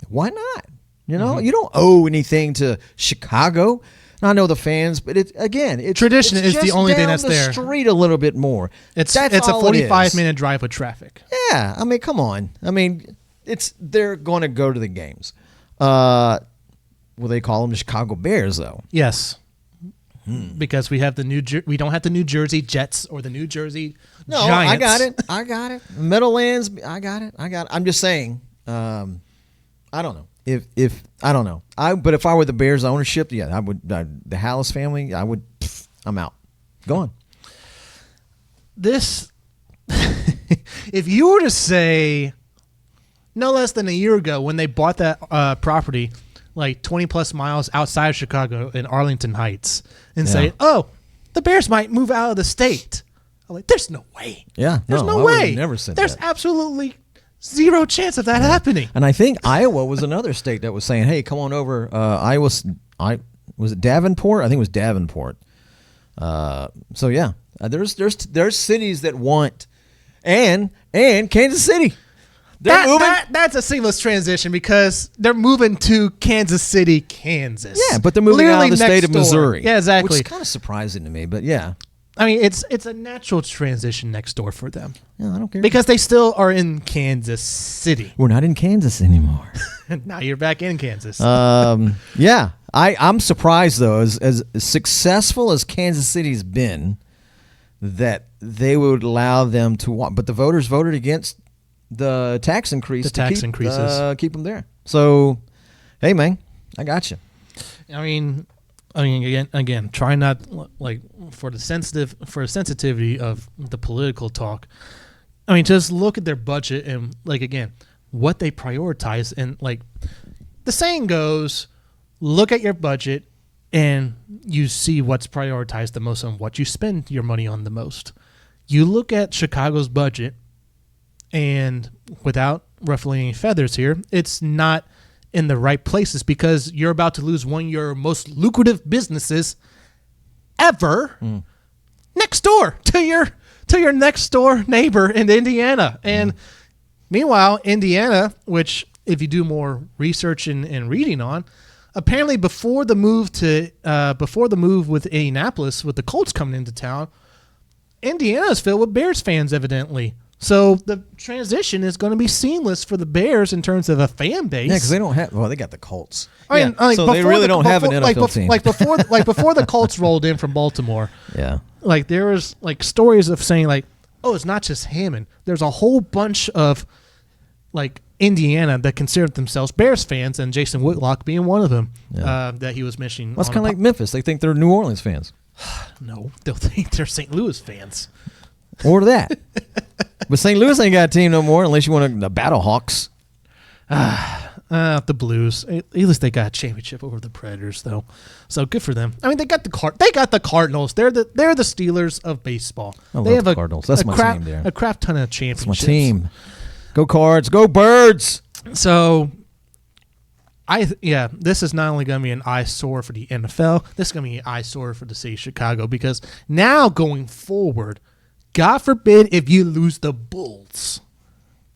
why not? You know, you don't owe anything to Chicago. I know the fans, but tradition is the only thing that's down there. The street a little bit more. It's a 45-minute drive with traffic. Yeah, I mean, come on. I mean, they're going to go to the games. Well, they call them the Chicago Bears, though. Yes, because we have we don't have the New Jersey Jets or the New Jersey Giants. I got it. Meadowlands, I got it. I'm just saying. I don't know. If I don't know. But if I were the Bears ownership, yeah, I would. The Hallis family, I would. I'm out. Go on. This, if you were to say, no less than a year ago when they bought that property, like 20 plus miles outside of Chicago in Arlington Heights, and say, oh, the Bears might move out of the state. I'm like, there's no way. Yeah, there's no way. Never said there's that. absolutely zero chance of that happening. And I think Iowa was another state that was saying, "Hey, come on over." Was it Davenport? I think it was Davenport. So yeah, there's cities that want, and Kansas City. That's a seamless transition because they're moving to Kansas City, Kansas. Yeah, but they're moving out of the state of Missouri. Yeah, exactly. Which is kind of surprising to me, but yeah. I mean, it's a natural transition next door for them. Yeah, I don't care. Because they still are in Kansas City. We're not in Kansas anymore. Now you're back in Kansas. Yeah. I'm surprised, though, as successful as Kansas City's been, that they would allow them to walk. But the voters voted against the tax increase. Increases. Keep them there. So, hey, man, I got you. I mean, again, try not like for the sensitivity of the political talk. I mean, just look at their budget and like again, what they prioritize, and like the saying goes, look at your budget and you see what's prioritized the most and what you spend your money on the most. You look at Chicago's budget, and without ruffling any feathers here, it's not in the right places because you're about to lose one of your most lucrative businesses ever next door to your next door neighbor in Indiana. And Meanwhile, Indiana, which if you do more research and reading on, apparently before the move with Indianapolis, with the Colts coming into town, Indiana is filled with Bears fans, evidently. So the transition is going to be seamless for the Bears in terms of a fan base. Yeah, because they don't have. Well, they got the Colts. I mean, so they really don't have an NFL team. Before the Colts rolled in from Baltimore. Yeah. Like there was like stories of saying like, oh, it's not just Hammond. There's a whole bunch of like Indiana that considered themselves Bears fans, and Jason Whitlock being one of them. Yeah. That he was mentioning. Well, it's kind of like Memphis. They think they're New Orleans fans. No, they'll think they're St. Louis fans. Or that. But St. Louis ain't got a team no more unless you want the Battlehawks. The Blues. At least they got a championship over the Predators, though. So good for them. I mean, they got the Cardinals. They're the Steelers of baseball. They have the Cardinals. That's my team there. A crap ton of championships. That's my team. Go Cards. Go Birds. So, this is not only going to be an eyesore for the NFL. This is going to be an eyesore for the city of Chicago because now going forward, God forbid if you lose the Bulls.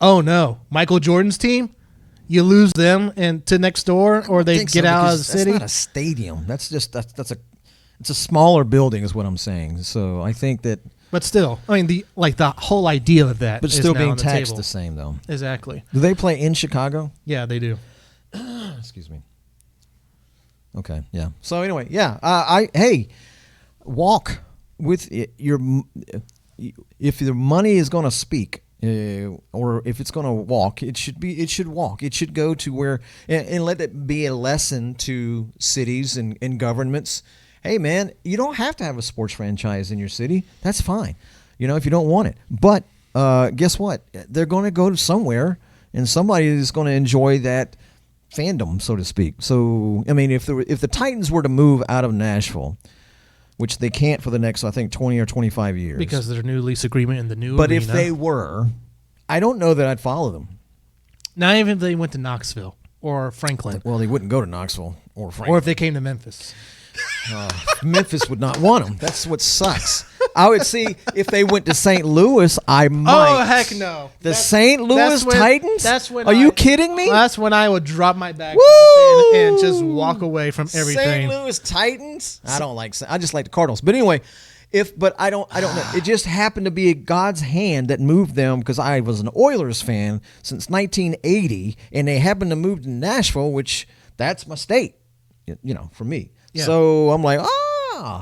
Oh no, Michael Jordan's team, you lose them and to next door, or they get out of the city. That's not a stadium. That's just it's a smaller building, is what I'm saying. So I think that. But still, I mean the whole idea of that, but is still now being on the taxed table. the same though. Exactly. Do they play in Chicago? Yeah, they do. Excuse me. Okay, yeah. So anyway, yeah. Walk with your. If the money is going to speak, or if it's going to walk, it should walk. It should go to where, and let it be a lesson to cities and governments. Hey, man, you don't have to have a sports franchise in your city. That's fine, if you don't want it. But guess what? They're going to go to somewhere, and somebody is going to enjoy that fandom, so to speak. So, I mean, if the Titans were to move out of Nashville, which they can't for the next, I think, 20 or 25 years. Because of their new lease agreement in the new But arena. if they were, I don't know that I'd follow them. Not even if they went to Knoxville or Franklin. Well, they wouldn't go to Knoxville or Franklin. Or if they came to Memphis. Memphis would not want them. That's what sucks. I would see if they went to St. Louis, I might. Oh, heck no. St. Louis Titans? Are you kidding me? That's when I would drop my bag and just walk away from everything. St. Louis Titans? I just like the Cardinals. But anyway, but I don't know. It just happened to be God's hand that moved them because I was an Oilers fan since 1980, and they happened to move to Nashville, which that's my state, for me. Yeah. So I'm like,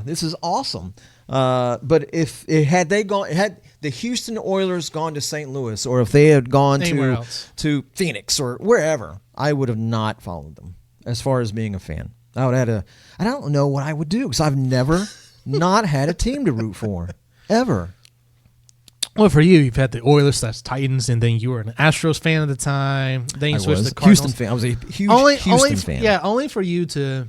this is awesome. But if had the Houston Oilers gone to St. Louis, or if they had gone to Phoenix or wherever, I would have not followed them as far as being a fan. I don't know what I would do because I've never not had a team to root for ever. Well, for you've had the Oilers, that's Titans, and then you were an Astros fan at the time. Then you switched to the Cardinals. Houston fan. I was a huge Houston fan. Yeah, only for you to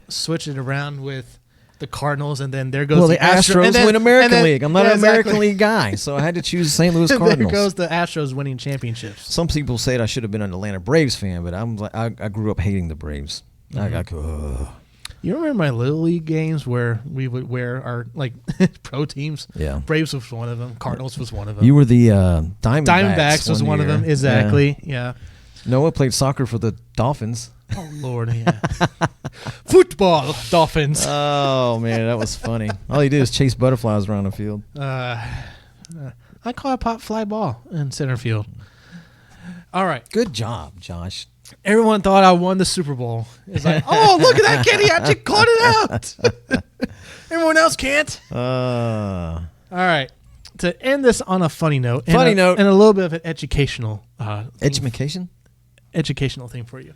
switch it around with the Cardinals, and then there goes the Astros win American League. I'm not an American League guy, so I had to choose St. Louis Cardinals. There goes the Astros winning championships. Some people said I should have been an Atlanta Braves fan, but I grew up hating the Braves. Mm-hmm. You remember my Little League games where we would wear our pro teams? Yeah. Braves was one of them. Cardinals was one of them. You were the Diamondbacks. Diamondbacks was one of them. Exactly. Yeah. Noah played soccer for the Dolphins. Oh, Lord, yeah. Football Dolphins. Oh, man, that was funny. All he did is chase butterflies around the field. I caught a pop fly ball in center field. All right. Good job, Josh. Everyone thought I won the Super Bowl. It's like, oh, look at that kid. He actually caught it out. Everyone else can't. All right. To end this on a funny note. And a little bit of an educational educational thing for you.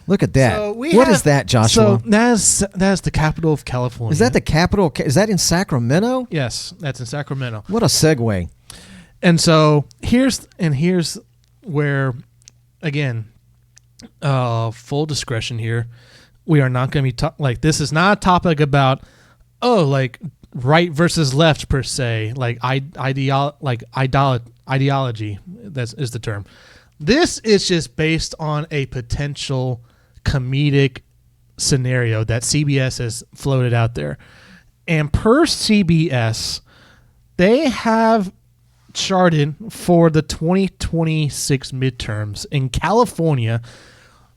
Look at that. So what is that, Joshua? So that's the capital of California. Is that the capital? Is that in Sacramento? Yes, that's in Sacramento. What a segue. And so here's where, again, full discretion here. We are not going to be this is not a topic about right versus left per se, ideology. That is the term. This is just based on a potential comedic scenario that CBS has floated out there. And per CBS, they have charted for the 2026 midterms in California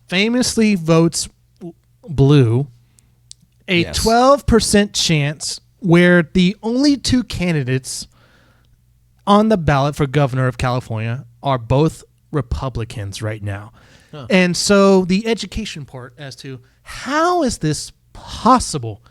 famously votes blue, a 12% chance where the only two candidates on the ballot for governor of California are both Republicans right now. Huh. And so the education part as to how is this possible?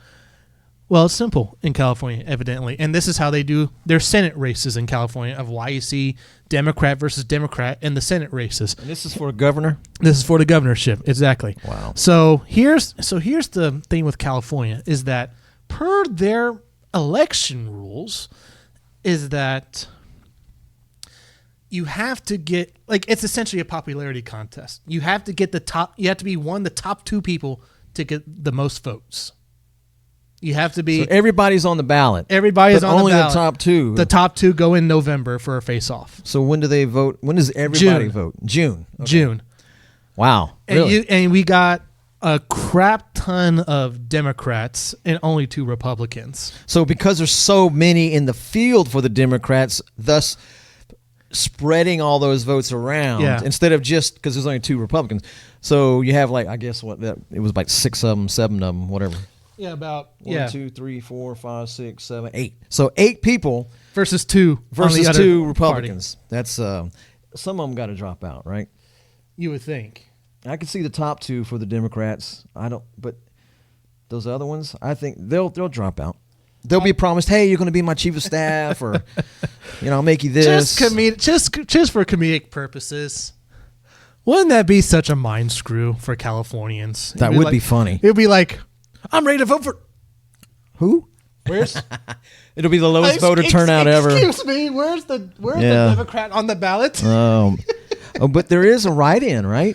Well, it's simple in California, evidently. And this is how they do their Senate races in California, of why you see Democrat versus Democrat in the Senate races. And this is for governor? This is for the governorship, exactly. Wow. So here's the thing with California is that per their election rules is that you have to get, like, it's essentially a popularity contest. You have to get you have to be one of the top two people to get the most votes. You have to be. So everybody's on the ballot. Everybody's on the ballot. Only the top two. The top two go in November for a face-off. So when do they vote? When does everybody vote? June. Okay. June. Wow. Really? And we got a crap ton of Democrats and only 2 Republicans. So because there's so many in the field for the Democrats, thus spreading all those votes around instead of just because there's only 2 Republicans. So you have, like, I guess it was like 6 of them, 7 of them, whatever. Yeah, about 1, 2, 3, 4, 5, 6, 7, 8. So 8 people versus 2 Republicans. Party. That's some of them got to drop out, right? You would think. I can see the top 2 for the Democrats. But those other ones, I think they'll drop out. They'll be promised, hey, you're going to be my chief of staff, or I'll make you this. Just for comedic purposes. Wouldn't that be such a mind screw for Californians? That would be funny. It'd be like, I'm ready to vote for who? Where's? It'll be the lowest voter turnout ever. Excuse me. Where's the Democrat on the ballot? But there is a write-in, right?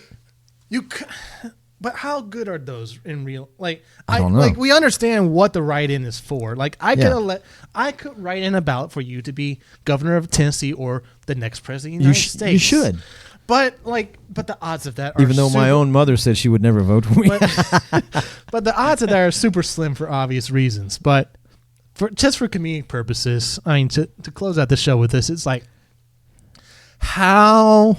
But how good are those in real? Like, I don't know. Like, we understand what the write-in is for. Like, I could write in a ballot for you to be governor of Tennessee or the next president of the United States. You should. But the odds of that are even though my own mother said she would never vote for me. But the odds of that are super slim for obvious reasons. But just for comedic purposes, I mean, to close out the show with this, it's like how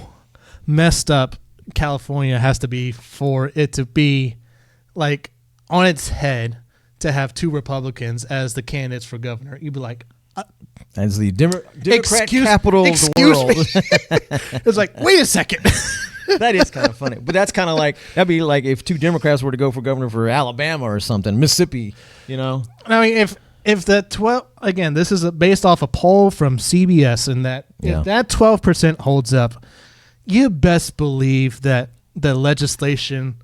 messed up California has to be for it to be like on its head to have 2 Republicans as the candidates for governor. You'd be like, as the Democrat capital of the world. It's like, wait a second. That is kind of funny. But that's kind of like, that'd be like if 2 Democrats were to go for governor for Alabama or something, Mississippi, I mean, if the 12, again, this is based off a poll from CBS, and if that 12% holds up, you best believe that the legislation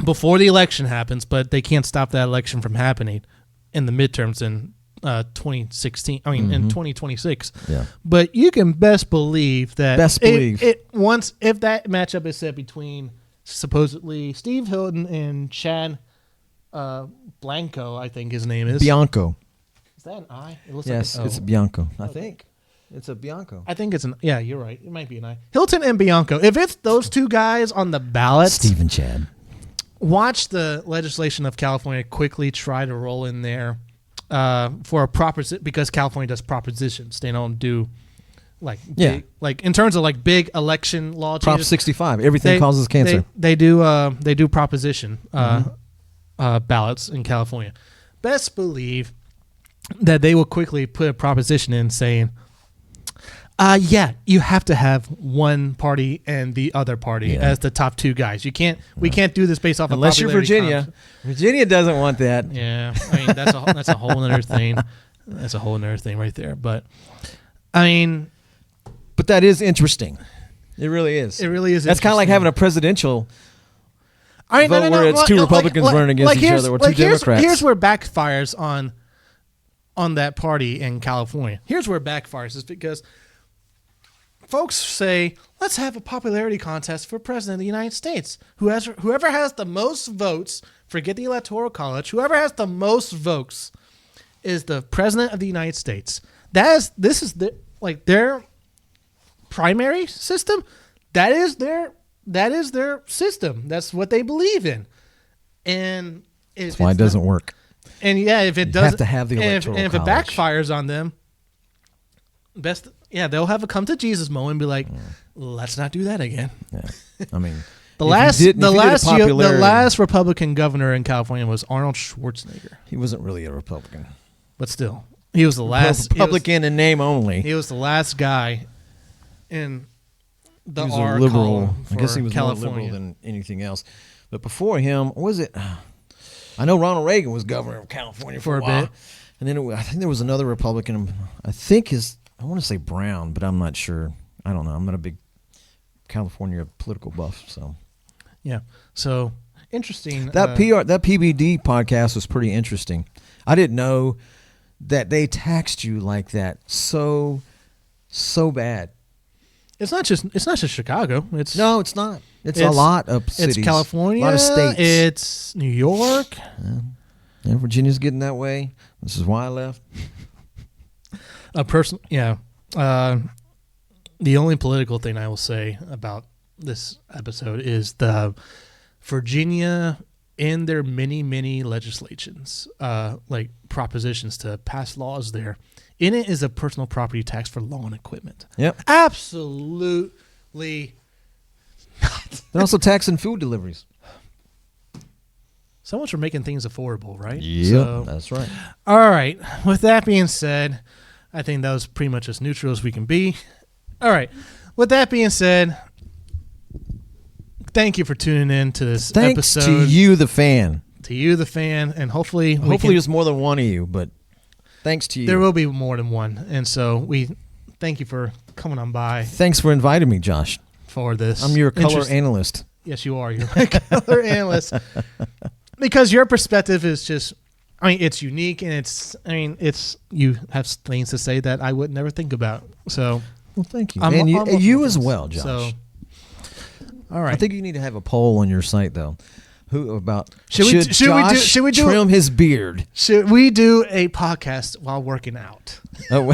before the election happens, but they can't stop that election from happening in the midterms in 2016. I mean, in 2026. Yeah. But you can best believe that if that matchup is set between supposedly Steve Hilton and Chad Blanco, I think his name is Bianco. Is that an I? It looks yes, like it's Bianco. I think it's a Bianco. I think it's an. Yeah, you're right. It might be an I. Hilton and Bianco. If it's those 2 guys on the ballot, Steve and Chad. Watch the legislation of California quickly try to roll in there for a proposition, because California does propositions. They don't do big, like in terms of like big election law changes. Prop 65. Everything causes cancer. They do proposition ballots in California. Best believe that they will quickly put a proposition in saying, you have to have one party and the other party as the top 2 guys. You can't. We can't do this based off unless of you're Virginia. Virginia doesn't want that. Yeah, I mean that's a whole other thing. That's a whole other thing right there. But I mean, but that is interesting. It really is. It really is. That's kind of like having a presidential vote where it's 2 Republicans running against each other or 2 Democrats. Here's where it backfires on that party in California. Here's where it backfires is because folks say, let's have a popularity contest for president of the United States. Whoever has the most votes, forget the Electoral College, whoever has the most votes is the president of the United States. This is their primary system. That is their system. That's what they believe in. And that's why it doesn't work. And if it doesn't, have to have the Electoral College. If it backfires on them, they'll have a come to Jesus moment and be like, let's not do that again. Yeah. I mean, the last Republican governor in California was Arnold Schwarzenegger. He wasn't really a Republican. But still, he was the last Republican in name only. He was the last guy in the he was R a liberal. column for I guess he was California. more liberal than anything else. But before him, was it? I know Ronald Reagan was governor of California for a while. bit. And then I think there was another Republican. I want to say Brown, but I'm not sure. I don't know. I'm not a big California political buff, so. Yeah. So interesting. That PBD podcast was pretty interesting. I didn't know that they taxed you like that so bad. It's not just Chicago. It's It's not. It's a lot of cities. It's California. A lot of states. It's New York. Yeah, Virginia's getting that way. This is why I left. The only political thing I will say about this episode is the Virginia in their many legislations, like propositions to pass laws there. In it is a personal property tax for lawn equipment. Yep. Absolutely not. They're also taxing food deliveries. So much for making things affordable, right? Yeah, that's right. All right. With that being said, I think that was pretty much as neutral as we can be. All right. With that being said, thank you for tuning in to this episode. Thanks to you, the fan. And hopefully there's more than one of you, but thanks to you. There will be more than one. And so we thank you for coming on by. Thanks for inviting me, Josh. For this. I'm your color analyst. Yes, you are. You're my color analyst. Because your perspective is just, it's unique, and you have things to say that I would never think about. So, well, thank you. And you as well, Josh. So, all right. I think you need to have a poll on your site, though. Should we trim his beard? Should we do a podcast while working out? Oh,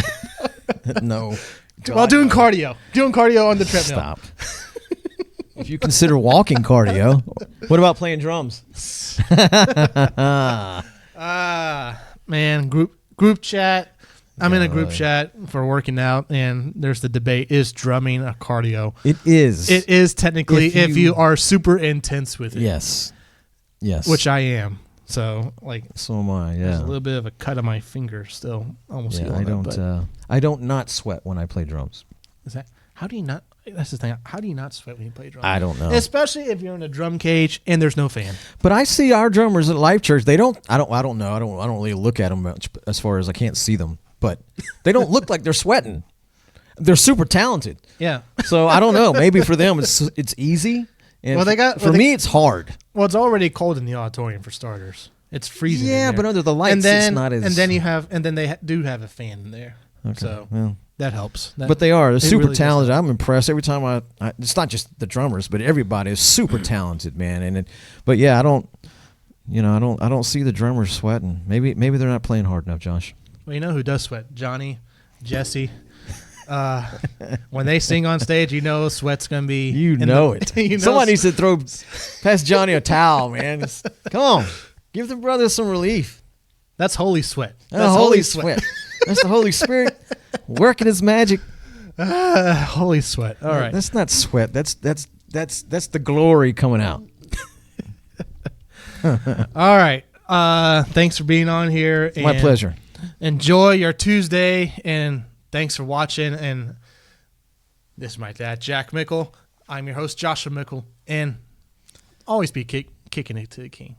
no. While doing cardio. Doing cardio on the treadmill. Stop. If you consider walking cardio, what about playing drums? Man, group chat. I'm in a group chat for working out, and there's the debate: is drumming a cardio? It is. It is technically if you are super intense with it. Yes. Which I am. So So am I. Yeah. There's a little bit of a cut on my finger still. Almost. Yeah. I don't not sweat when I play drums. Is that? How do you not? That's the thing. How do you not sweat when you play drums? I don't know. Especially if you're in a drum cage and there's no fan. But I see our drummers at Life Church. They don't. I don't know. I don't really look at them much as far as I can't see them. But they don't look like they're sweating. They're super talented. Yeah. So I don't know. Maybe for them it's easy. And for me it's hard. Well, it's already cold in the auditorium for starters. It's freezing. Yeah, but under the lights, it's not as. And then they do have a fan in there. Okay. So that helps. But they're super really talented. I'm impressed every time I. It's not just the drummers, but everybody is super talented, man. But yeah, I don't see the drummers sweating. Maybe they're not playing hard enough, Josh. Well, you know who does sweat? Johnny, Jesse. When they sing on stage, sweat's gonna be. Somebody needs to pass Johnny a towel, man. Come on, give the brother some relief. That's holy sweat. That's holy sweat. That's the Holy Spirit working His magic. Holy sweat. All right. That's not sweat. That's the glory coming out. All right. Thanks for being on here. My pleasure. Enjoy your Tuesday, and thanks for watching. And this is my dad, Jack Mickle. I'm your host, Joshua Mickle, and always be kicking it to the king.